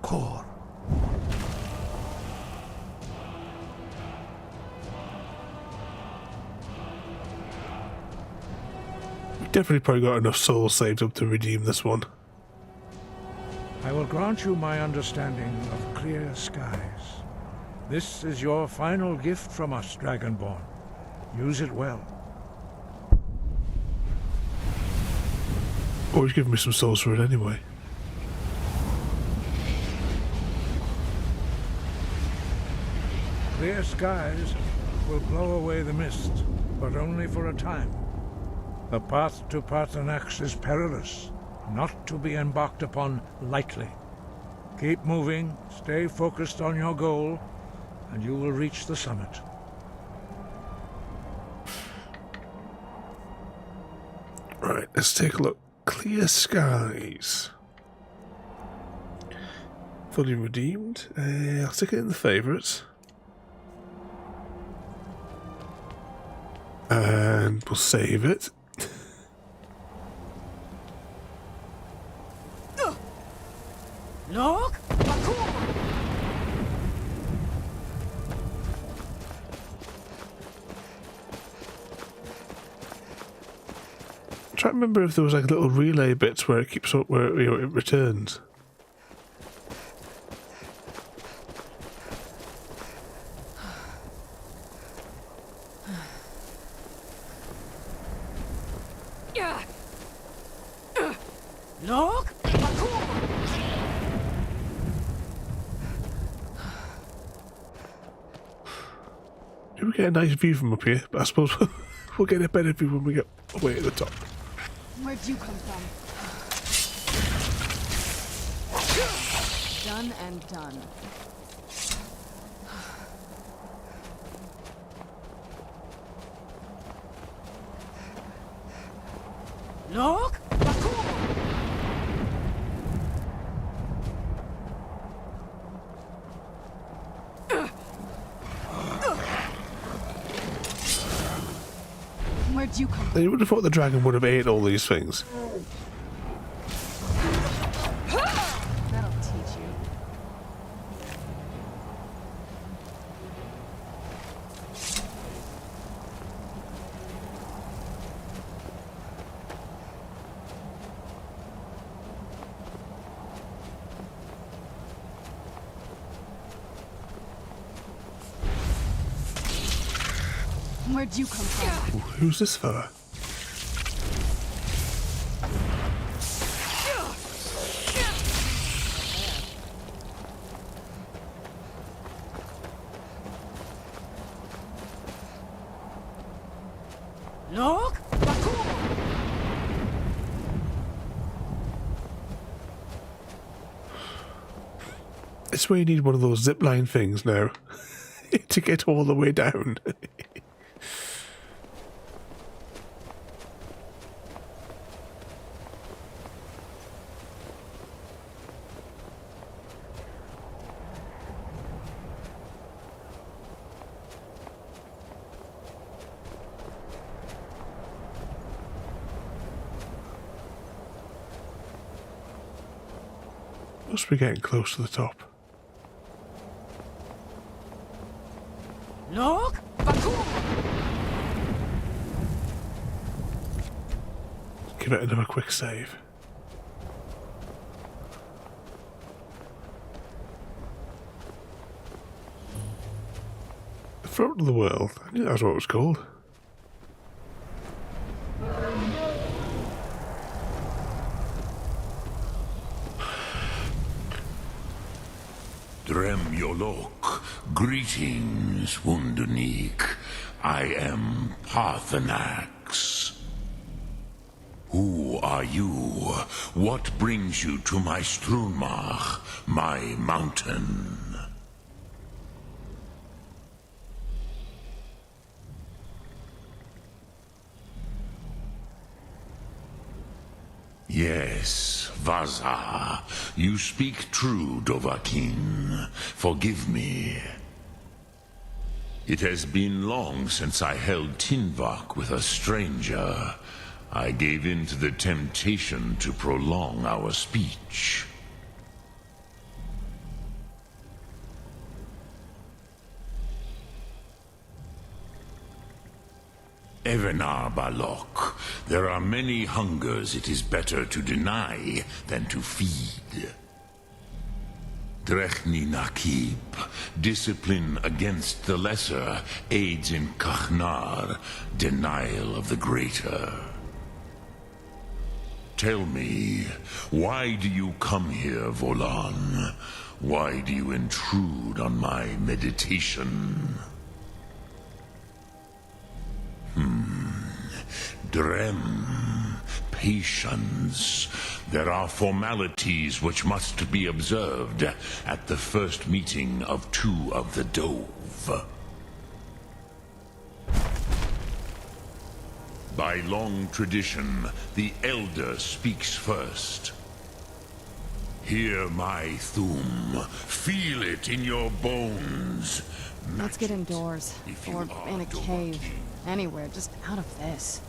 [SPEAKER 1] Core. We definitely probably got enough souls saved up to redeem this one.
[SPEAKER 18] I will grant you my understanding of clear skies. This is your final gift from us, Dragonborn. Use it well.
[SPEAKER 1] Always giving me some souls for it anyway.
[SPEAKER 18] Clear skies will blow away the mist, but only for a time. The path to Parthenax is perilous, not to be embarked upon lightly. Keep moving, stay focused on your goal, and you will reach the summit.
[SPEAKER 1] Right, let's take a look. Clear skies. Fully redeemed. I'll stick it in the favourites. And we'll save it.
[SPEAKER 6] Look!
[SPEAKER 1] I'm trying to remember if there was like little relay bits where it keeps up, where it returns.
[SPEAKER 6] Look!
[SPEAKER 1] We get a nice view from up here, but I suppose we'll get a better view when we get away at the top.
[SPEAKER 4] Where'd you come from? Done and done.
[SPEAKER 6] Look!
[SPEAKER 4] Where'd you come from?
[SPEAKER 1] You would have thought the dragon would have ate all these things.
[SPEAKER 4] That'll teach you. Where'd you come from?
[SPEAKER 1] Who's this fella?
[SPEAKER 6] Look!
[SPEAKER 1] It's where you need one of those zipline things now to get all the way down. Must be getting close to the top.
[SPEAKER 6] Look!
[SPEAKER 1] Give it another quick save. The front of the world. I knew that was what it was called.
[SPEAKER 14] Drem Yolok, Greetings, Wunderneek. I am Parthenax. Who are you? What brings you to my Strunmach, my mountain? Yes, Vaza. You speak true, Dovahkiin. Forgive me. It has been long since I held Tinvak with a stranger. I gave in to the temptation to prolong our speech. Evenar Balok, there are many hungers it is better to deny than to feed. Drechni Nakib, discipline against the lesser, aids in Kachnar, denial of the greater. Tell me, why do you come here, Volan? Why do you intrude on my meditation? Drem, patience. There are formalities which must be observed at the first meeting of two of the Dove. By long tradition, the Elder speaks first. Hear my Thum. Feel it in your bones.
[SPEAKER 4] Let's get indoors. Or in a cave. Anywhere, just out of this.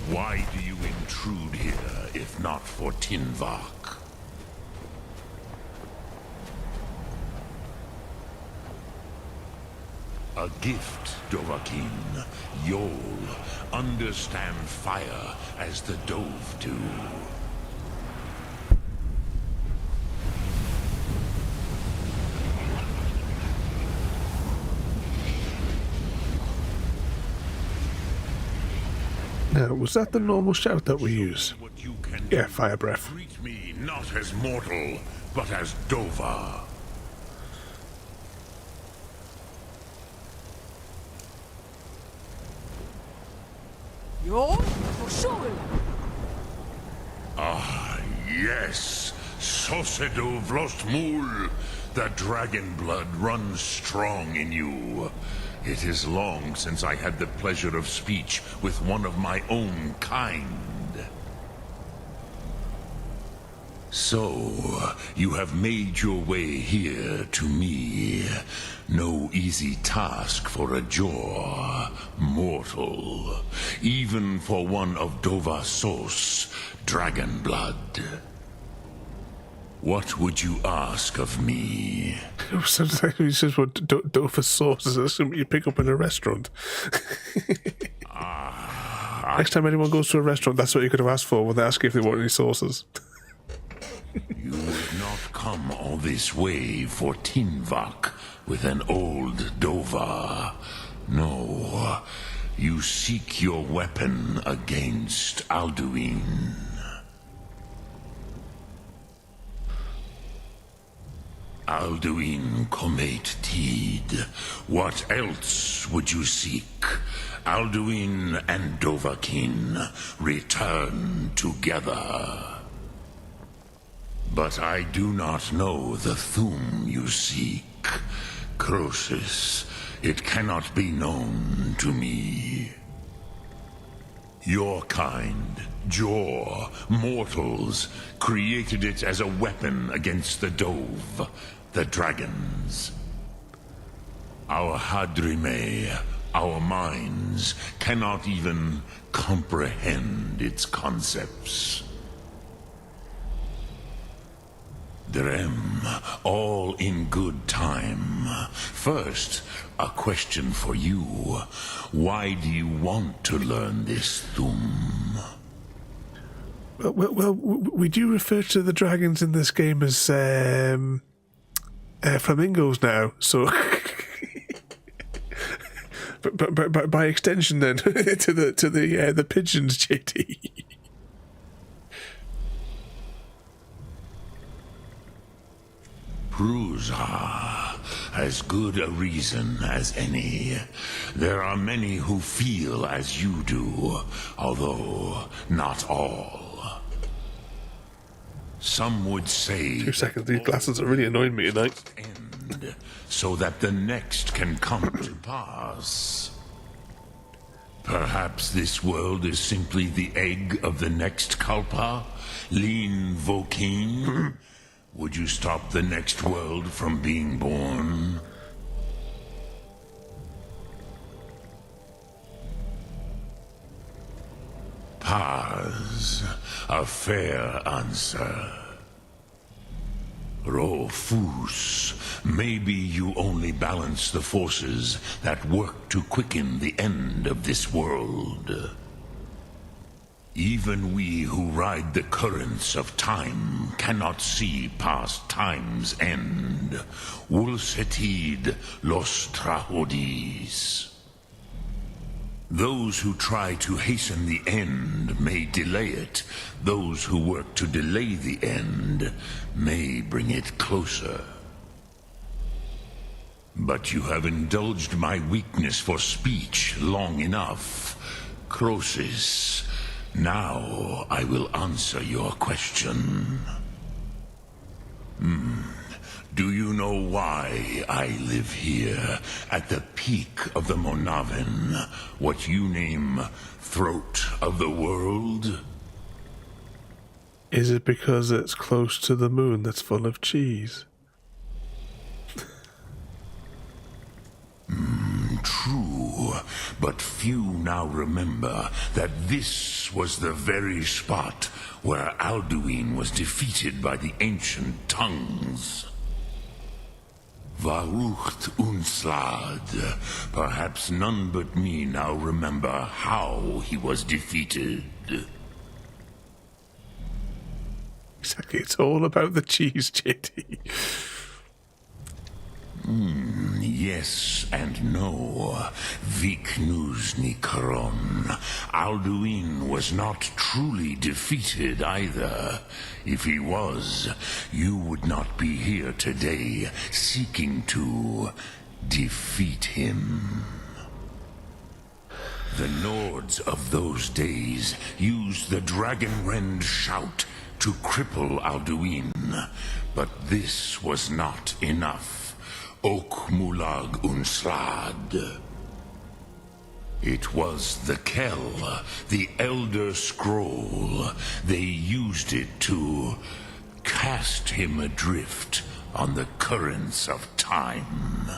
[SPEAKER 14] Why do you intrude here, if not for Tinvak? A gift, Dovahkiin. Yol, understand fire as the Dove do.
[SPEAKER 1] Now, was that the normal shout that we use? Yeah, fire breath.
[SPEAKER 14] Treat me not as mortal, but as Dova. Ah, yes. Sosedo Vlostmul. The dragon blood runs strong in you. It is long since I had the pleasure of speech with one of my own kind. So, you have made your way here to me. No easy task for a Jor, mortal. Even for one of Dovasos, dragon blood. What would you ask of me?
[SPEAKER 1] Sometimes he says, "What Dofa sauces?" That's something you pick up in a restaurant. Next time anyone goes to a restaurant, that's what you could have asked for when they ask if they want any sauces.
[SPEAKER 14] You would not come all this way for Tinvak with an old Dova. No, you seek your weapon against Alduin. Alduin Comate Teed. What else would you seek? Alduin and Dovahkiin return together. But I do not know the Thum you seek. Croesus, it cannot be known to me. Your kind, Jor, mortals, created it as a weapon against the Dove, the dragons. Our Hadrime, our minds, cannot even comprehend its concepts. Drem, all in good time. First, a question for you. Why do you want to learn this Thum?
[SPEAKER 1] Well, we do refer to the dragons in this game as flamingos now, so but by extension, then to the pigeons, JD.
[SPEAKER 19] Yours are as good a reason as any. There are many who feel as you do, although not all. Some would say...
[SPEAKER 1] 2 seconds, these glasses are really annoying me tonight.
[SPEAKER 19] End, so that the next can come to pass. Perhaps this world is simply the egg of the next Kalpa? Lean Vokeen? Would you stop the next world from being born? Paz, a fair answer. Rofus, maybe you only balance the forces that work to quicken the end of this world. Even we who ride the currents of time cannot see past time's end. Wulsetid los trahodis. Those who try to hasten the end may delay it. Those who work to delay the end may bring it closer. But you have indulged my weakness for speech long enough. Croesus, now I will answer your question. Do you know why I live here, at the peak of the Monavin, what you name throat of the world?
[SPEAKER 1] Is it because it's close to the moon that's full of cheese?
[SPEAKER 19] True, but few now remember that this was the very spot where Alduin was defeated by the ancient tongues. Varucht Unslad. Perhaps none but me now remember how he was defeated.
[SPEAKER 1] Exactly, it's all about the cheese, JD.
[SPEAKER 19] Yes and no. Viknuzny Karon. Alduin was not truly defeated either. If he was, you would not be here today seeking to defeat him. The Nords of those days used the Dragonrend shout to cripple Alduin, but this was not enough. Ok Mulag Unslad. It was the Kell, the Elder Scroll. They used it to cast him adrift on the currents of time.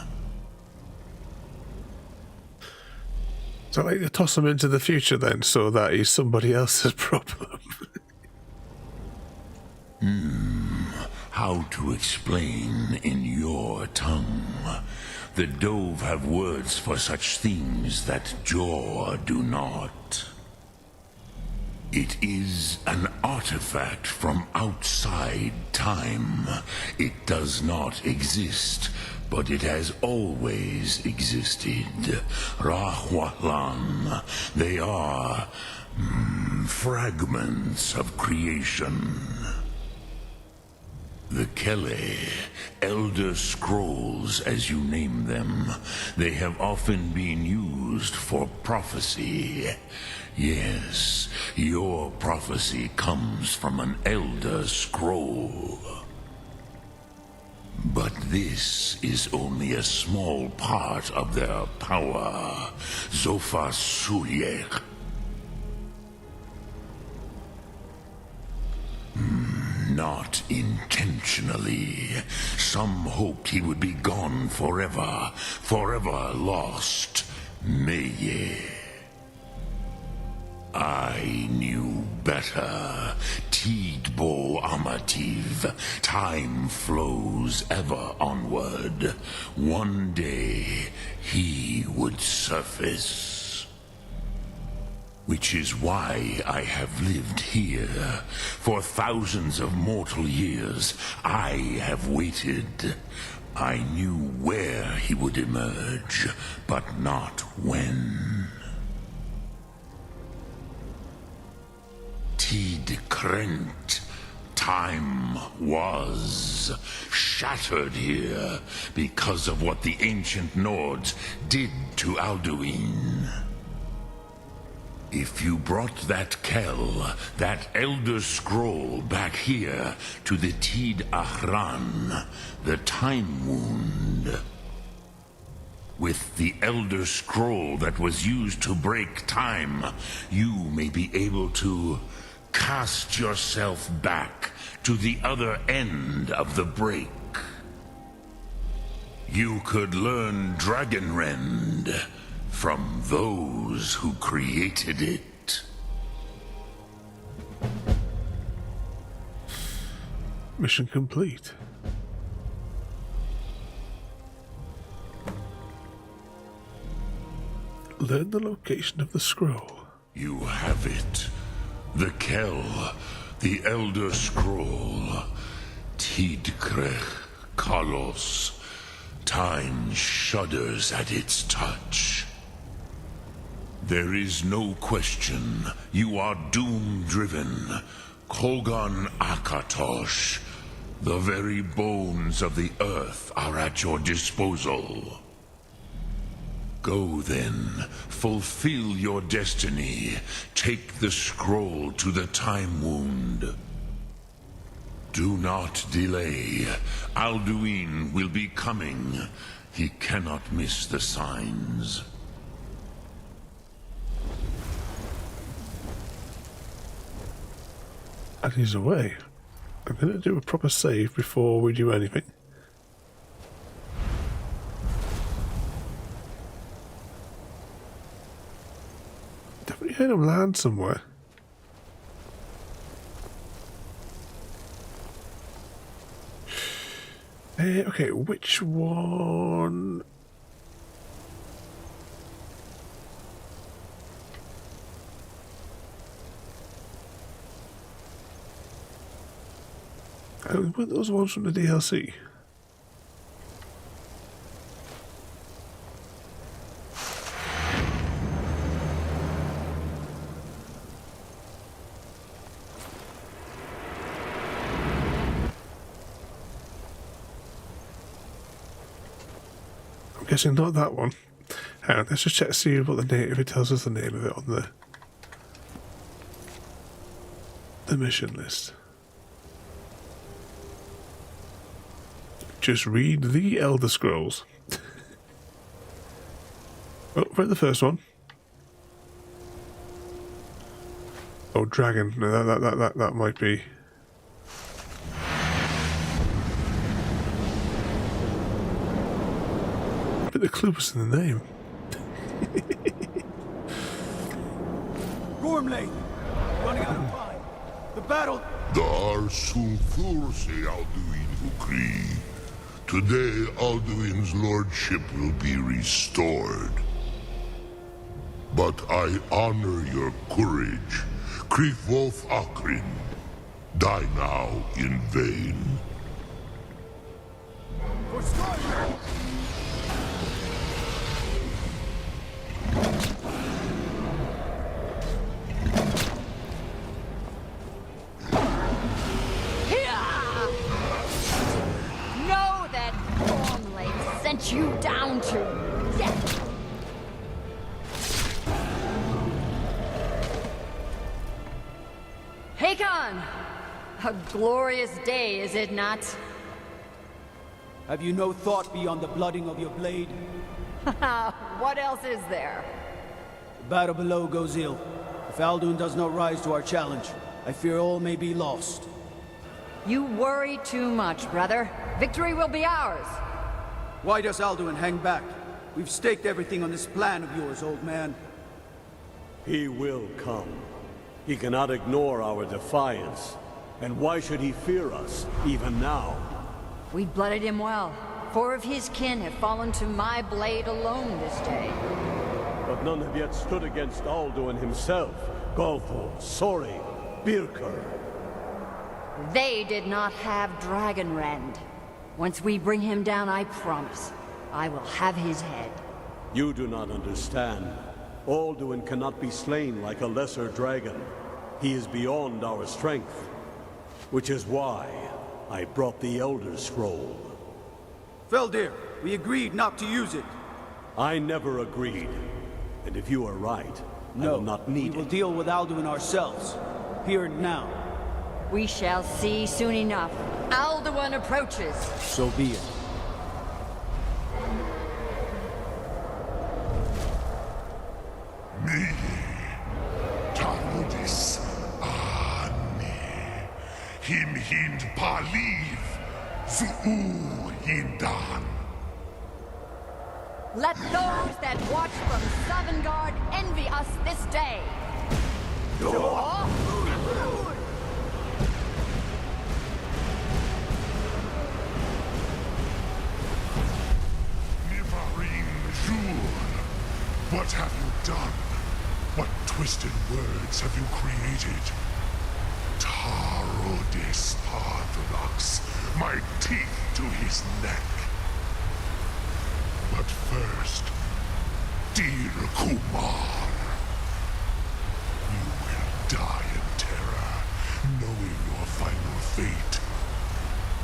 [SPEAKER 1] So like to toss him into the future then, so that he's somebody else's problem.
[SPEAKER 19] How to explain in your tongue? The Dove have words for such things that Jor do not. It is an artifact from outside time. It does not exist, but it has always existed. Rahwalan. They are fragments of creation. The Kele, Elder Scrolls as you name them, they have often been used for prophecy. Yes, your prophecy comes from an Elder Scroll. But this is only a small part of their power. Zofa Suyek. Not intentionally. Some hoped he would be gone forever, forever lost. Meye. I knew better. Tidbo Amativ. Time flows ever onward. One day he would surface. Which is why I have lived here. For thousands of mortal years, I have waited. I knew where he would emerge, but not when. Tid Krent, Time was shattered here because of what the ancient Nords did to Alduin. If you brought that Kell, that Elder Scroll, back here to the Tid Ahran, the Time Wound, with the Elder Scroll that was used to break time, you may be able to cast yourself back to the other end of the break. You could learn Dragonrend from those who created it.
[SPEAKER 1] Mission complete. Learn the location of the scroll.
[SPEAKER 19] You have it. The Kell, the Elder Scroll. Tidkrech Kalos. Time shudders at its touch. There is no question. You are doom-driven. Kogan Akatosh. The very bones of the earth are at your disposal. Go then, fulfill your destiny. Take the scroll to the Time Wound. Do not delay. Alduin will be coming. He cannot miss the signs.
[SPEAKER 1] And he's away. I'm going to do a proper save before we do anything. Definitely heard him land somewhere. Okay, which one? Weren't those ones from the DLC? I'm guessing not that one. Hang on, let's just check to see what the name, if it tells us the name of it on the mission list. Just read the Elder Scrolls. Oh, read the first one. Oh, dragon. No, that might be. But the clue was in the name.
[SPEAKER 15] Gormley! Running out of time. The battle...
[SPEAKER 19] Dar Sulthurse Alduin Ukri. Today, Alduin's lordship will be restored. But I honor your courage. Krifwolf Akrin. Die now in vain.
[SPEAKER 15] For Skyrim!
[SPEAKER 6] Sent you down to death. Hakon! A glorious day, is it not?
[SPEAKER 15] Have you no thought beyond the blooding of your blade?
[SPEAKER 6] What else is there?
[SPEAKER 15] The battle below goes ill. If Alduin does not rise to our challenge, I fear all may be lost.
[SPEAKER 6] You worry too much, brother. Victory will be ours.
[SPEAKER 15] Why does Alduin hang back? We've staked everything on this plan of yours, old man.
[SPEAKER 20] He will come. He cannot ignore our defiance. And why should he fear us, even now?
[SPEAKER 6] We blooded him well. 4 of his kin have fallen to my blade alone this day.
[SPEAKER 20] But none have yet stood against Alduin himself. Golfo, Sori, Birker.
[SPEAKER 6] They did not have Dragonrend. Once we bring him down, I promise, I will have his head.
[SPEAKER 20] You do not understand. Alduin cannot be slain like a lesser dragon. He is beyond our strength. Which is why I brought the Elder Scroll.
[SPEAKER 15] Feldir, we agreed not to use it.
[SPEAKER 20] I never agreed. And if you are right, I will not need
[SPEAKER 15] we will
[SPEAKER 20] it.
[SPEAKER 15] deal with Alduin ourselves. Here and now.
[SPEAKER 6] We shall see soon enough. Alduin approaches.
[SPEAKER 15] So be it.
[SPEAKER 19] Me, Tarudis, Ani, Him Hind Paliv, Zuu Hindan.
[SPEAKER 6] Let those that watch from Sovngarde envy us this day.
[SPEAKER 19] Nivarin Jur, what have you done? What twisted words have you created? Tarodis Parthulax, my teeth to his neck. But first, dear Kumar, you will die in terror, knowing your final fate.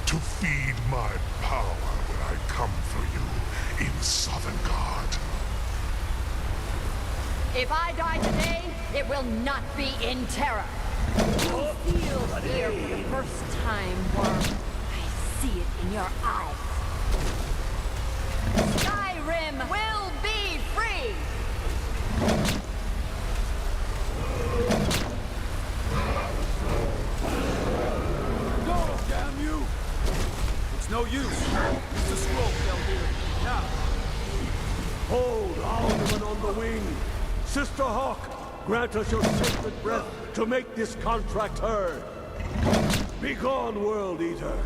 [SPEAKER 19] To feed my power when I come for you in Sovngarde.
[SPEAKER 6] If I die today, it will not be in terror. You feel fear for the first time, Worm. I see it in your eyes. Skyrim will be free!
[SPEAKER 15] Go, damn you! It's no use. Use the scroll, Feldir. Now.
[SPEAKER 20] Hold Alduin on the wing. Sister Hawk, grant us your sacred breath to make this contract heard. Begone, World Eater.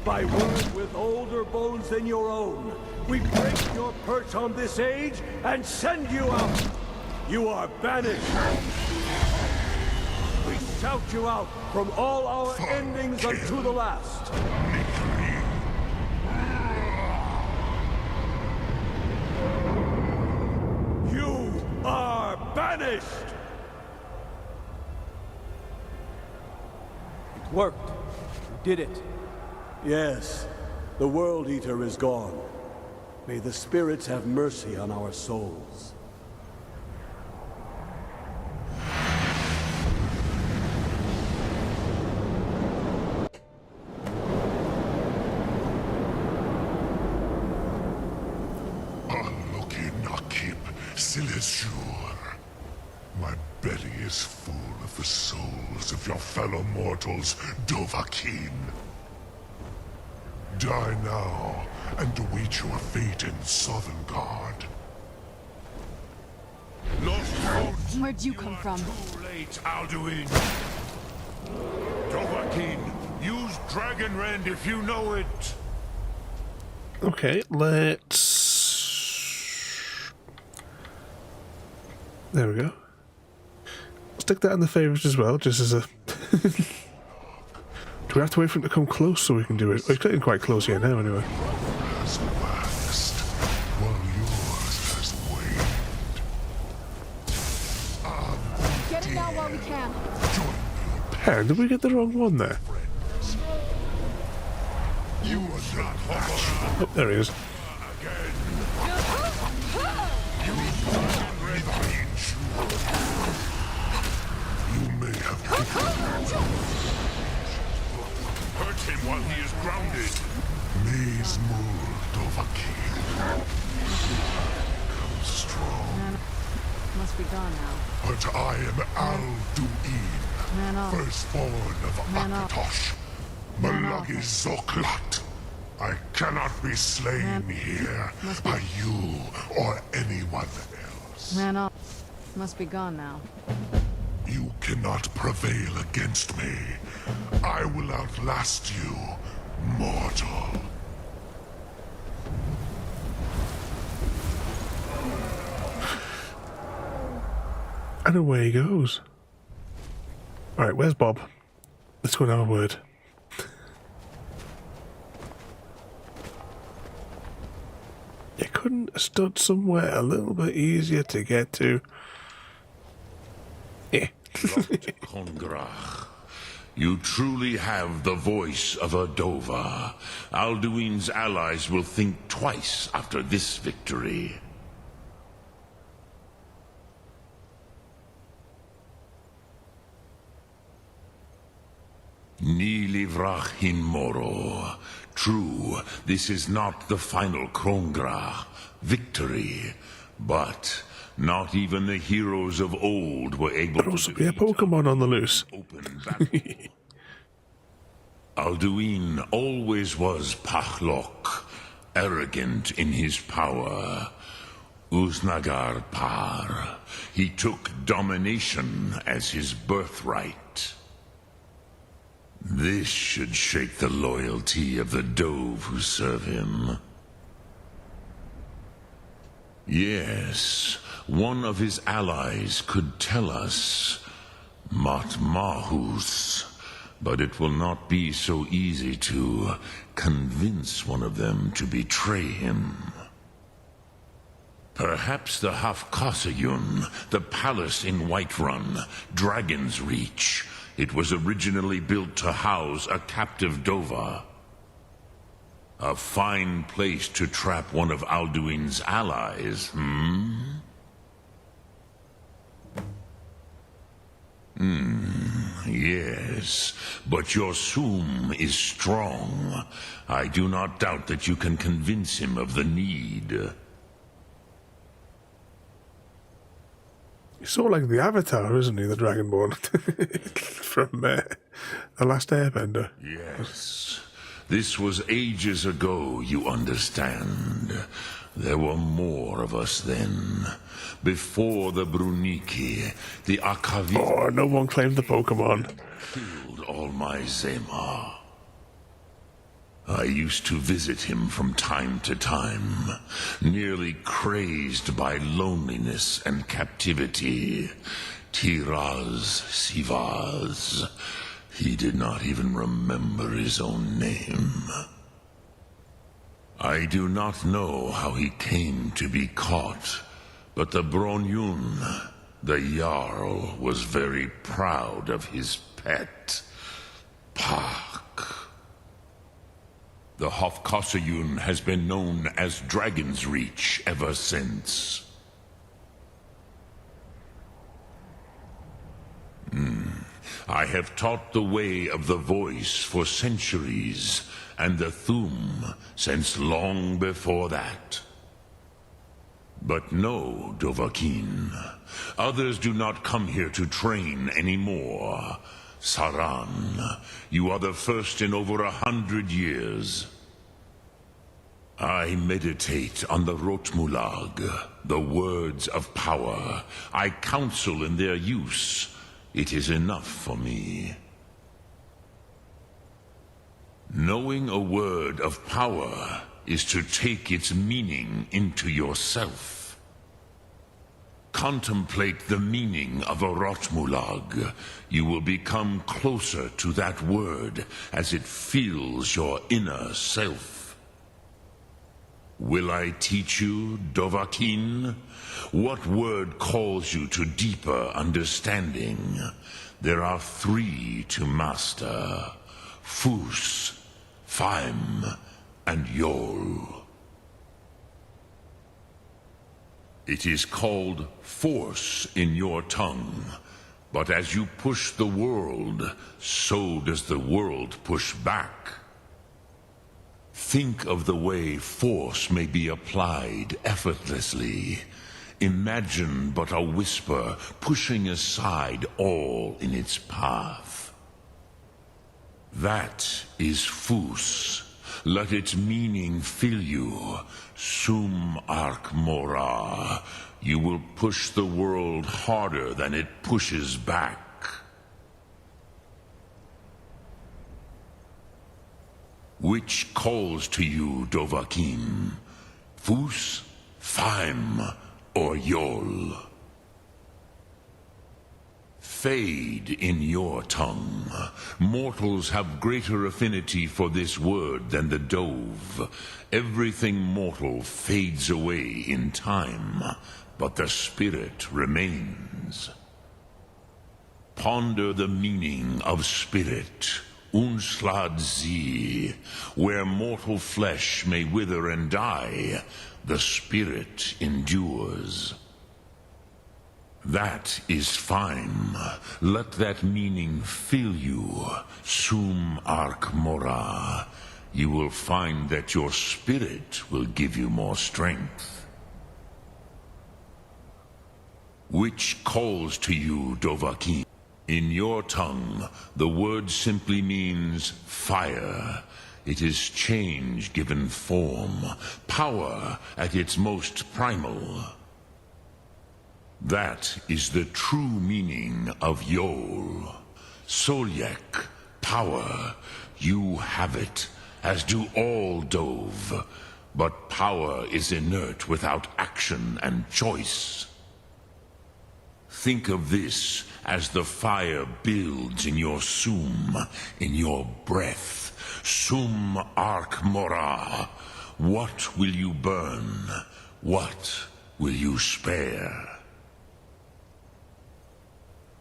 [SPEAKER 20] By word with older bones than your own, we break your perch on this age and send you out. You are banished. We shout you out from all our endings unto the last. You are banished!
[SPEAKER 15] It worked. You did it.
[SPEAKER 20] Yes, the World Eater is gone. May the spirits have mercy on our souls.
[SPEAKER 19] Nakib Silesur. My belly is full of the souls of your fellow mortals, Dovahkiin. Die now, and await your fate in Sovngarde.
[SPEAKER 4] Where'd you come from?
[SPEAKER 19] Too late, Alduin.
[SPEAKER 14] Dovahkiin, use Dragonrend if you know it.
[SPEAKER 1] Okay, let's... There we go. Stick that in the favourites as well, just as a... Do we have to wait for him to come close so we can do it? Well, he's getting quite close here now, anyway.
[SPEAKER 19] Has waxed, while yours has waned.
[SPEAKER 4] Get it now while we can.
[SPEAKER 1] Hang, did we get the wrong one there?
[SPEAKER 19] You are not watching.
[SPEAKER 1] Oh, there he is.
[SPEAKER 19] You may have
[SPEAKER 14] Hurt him while he is grounded.
[SPEAKER 19] Maze Mul Dovahkiin. Come strong.
[SPEAKER 4] Must be gone now.
[SPEAKER 19] But I am
[SPEAKER 4] Man
[SPEAKER 19] Alduin,
[SPEAKER 4] off.
[SPEAKER 19] firstborn of
[SPEAKER 4] Man off.
[SPEAKER 19] Akatosh, Malagi Zoklat. I cannot be slain here by you or anyone else.
[SPEAKER 4] Man off. Must be gone now.
[SPEAKER 19] You cannot prevail against me. I will outlast you, mortal.
[SPEAKER 1] And away he goes. Alright, where's Bob? Let's go and have a word. You couldn't have stood somewhere a little bit easier to get to. Yeah.
[SPEAKER 14] Kongrach,
[SPEAKER 19] You truly have the voice of a Dova. Alduin's allies will think twice after this victory. Ni livrach hin moro. True, this is not the final Krongra, victory, but not even the heroes of old were able to
[SPEAKER 1] also be a Pokemon on the loose.
[SPEAKER 19] open battle. Alduin always was Pachlok, arrogant in his power. Uznagar Par. He took domination as his birthright. This should shake the loyalty of the Dove who serve him. Yes, one of his allies could tell us, Matmahus, but it will not be so easy to convince one of them to betray him. Perhaps the Hafkasayun, the palace in Whiterun, Dragon's Reach. It was originally built to house a captive Dova. A fine place to trap one of Alduin's allies, Yes, but your Sum is strong. I do not doubt that you can convince him of the need.
[SPEAKER 1] He's sort of like the Avatar, isn't he, the Dragonborn? From The Last Airbender.
[SPEAKER 19] Yes. This was ages ago, you understand. There were more of us then. Before the Bruniki, the Akavi...
[SPEAKER 1] Oh, no one claimed the Pokemon.
[SPEAKER 19] Killed all my Zema. I used to visit him from time to time, nearly crazed by loneliness and captivity. Tiraz Sivaz. He did not even remember his own name. I do not know how he came to be caught, but the Bronyun, the Jarl, was very proud of his pet, Pak. The Hofkasayun has been known as Dragon's Reach ever since. I have taught the way of the voice for centuries, and the Thum since long before that. But no, Dovahkiin. Others do not come here to train anymore. Saran, you are the first in over 100 years. I meditate on the Rotmulag, the words of power. I counsel in their use. It is enough for me. Knowing a word of power is to take its meaning into yourself. Contemplate the meaning of a Rotmulag. You will become closer to that word as it fills your inner self. Will I teach you, Dovahkiin? What word calls you to deeper understanding? There are 3 to master. Fus, Faim, and Yol. It is called force in your tongue, but as you push the world, so does the world push back. Think of the way force may be applied effortlessly. Imagine but a whisper pushing aside all in its path. That is Fus. Let its meaning fill you. Sum Ark Mora. You will push the world harder than it pushes back. Which calls to you, Dovahkiin? Fus, Faim, or Yol? Fade in your tongue. Mortals have greater affinity for this word than the Dove. Everything mortal fades away in time, but the spirit remains. Ponder the meaning of spirit, Unslad Sie. Where mortal flesh may wither and die, the spirit endures. That is fine. Let that meaning fill you, Sum Ark Mora. You will find that your spirit will give you more strength. Which calls to you, Dovahkiin? In your tongue, the word simply means fire. It is change given form, power at its most primal. That is the true meaning of Yol. Solyek, power. You have it, as do all Dove. But power is inert without action and choice. Think of this as the fire builds in your Sum, in your breath. Sum Ark Mora. What will you burn? What will you spare?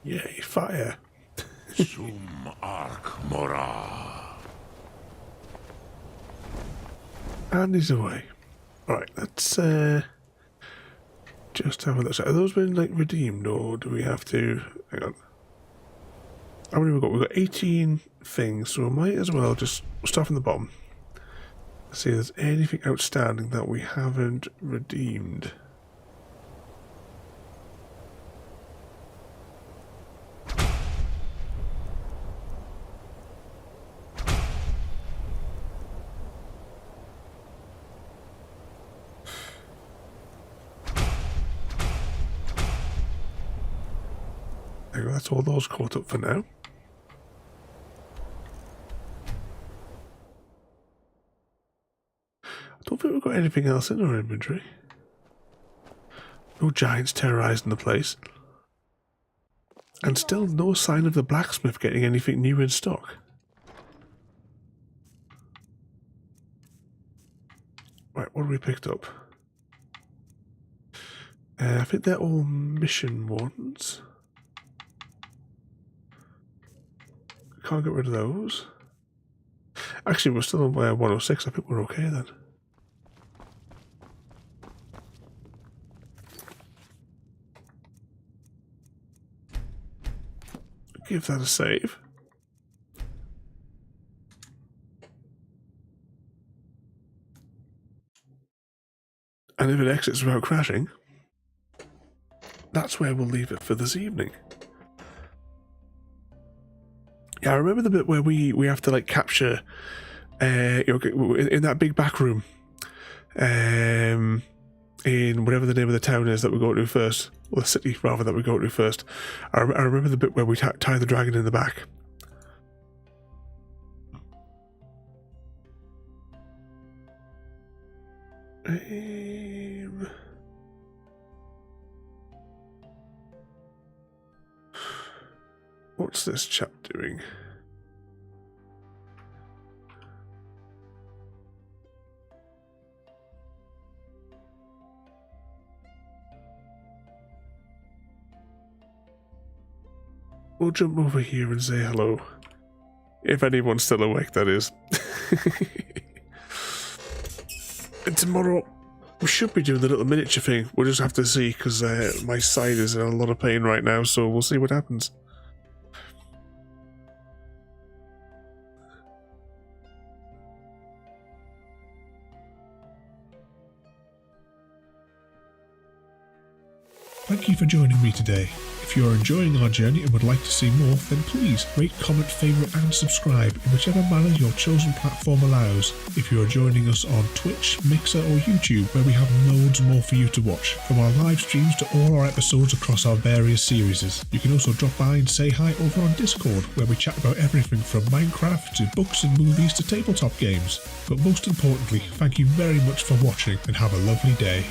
[SPEAKER 1] Yay, fire.
[SPEAKER 19] Sum Ark Mora.
[SPEAKER 1] And he's away. Alright, let's just have a look. So have those been like redeemed, or do we have to hang on? How many have we got? We've got 18 things, so we might as well just start from the bottom. See if there's anything outstanding that we haven't redeemed. There we go, that's all those caught up for now. I don't think we've got anything else in our inventory. No giants terrorizing the place. And still no sign of the blacksmith getting anything new in stock. Right, what have we picked up? I think they're all mission ones. Can't get rid of those. Actually, we're still on 106. I think we're okay then. Give that a save. And if it exits without crashing, that's where we'll leave it for this evening. Yeah, I remember the bit where we have to like capture, in that big back room, in whatever the name of the town is that we go to first, or the city rather that we go to first. I remember the bit where we tie the dragon in the back. What's this chap doing? We'll jump over here and say hello. If anyone's still awake, that is. And tomorrow, we should be doing the little miniature thing. We'll just have to see, because my side is in a lot of pain right now, so we'll see what happens. Thank you for joining me today. If you are enjoying our journey and would like to see more, then please rate, comment, favourite and subscribe in whichever manner your chosen platform allows. If you are joining us on Twitch, Mixer or YouTube, where we have loads more for you to watch, from our live streams to all our episodes across our various series. You can also drop by and say hi over on Discord, where we chat about everything from Minecraft to books and movies to tabletop games. But most importantly, thank you very much for watching and have a lovely day.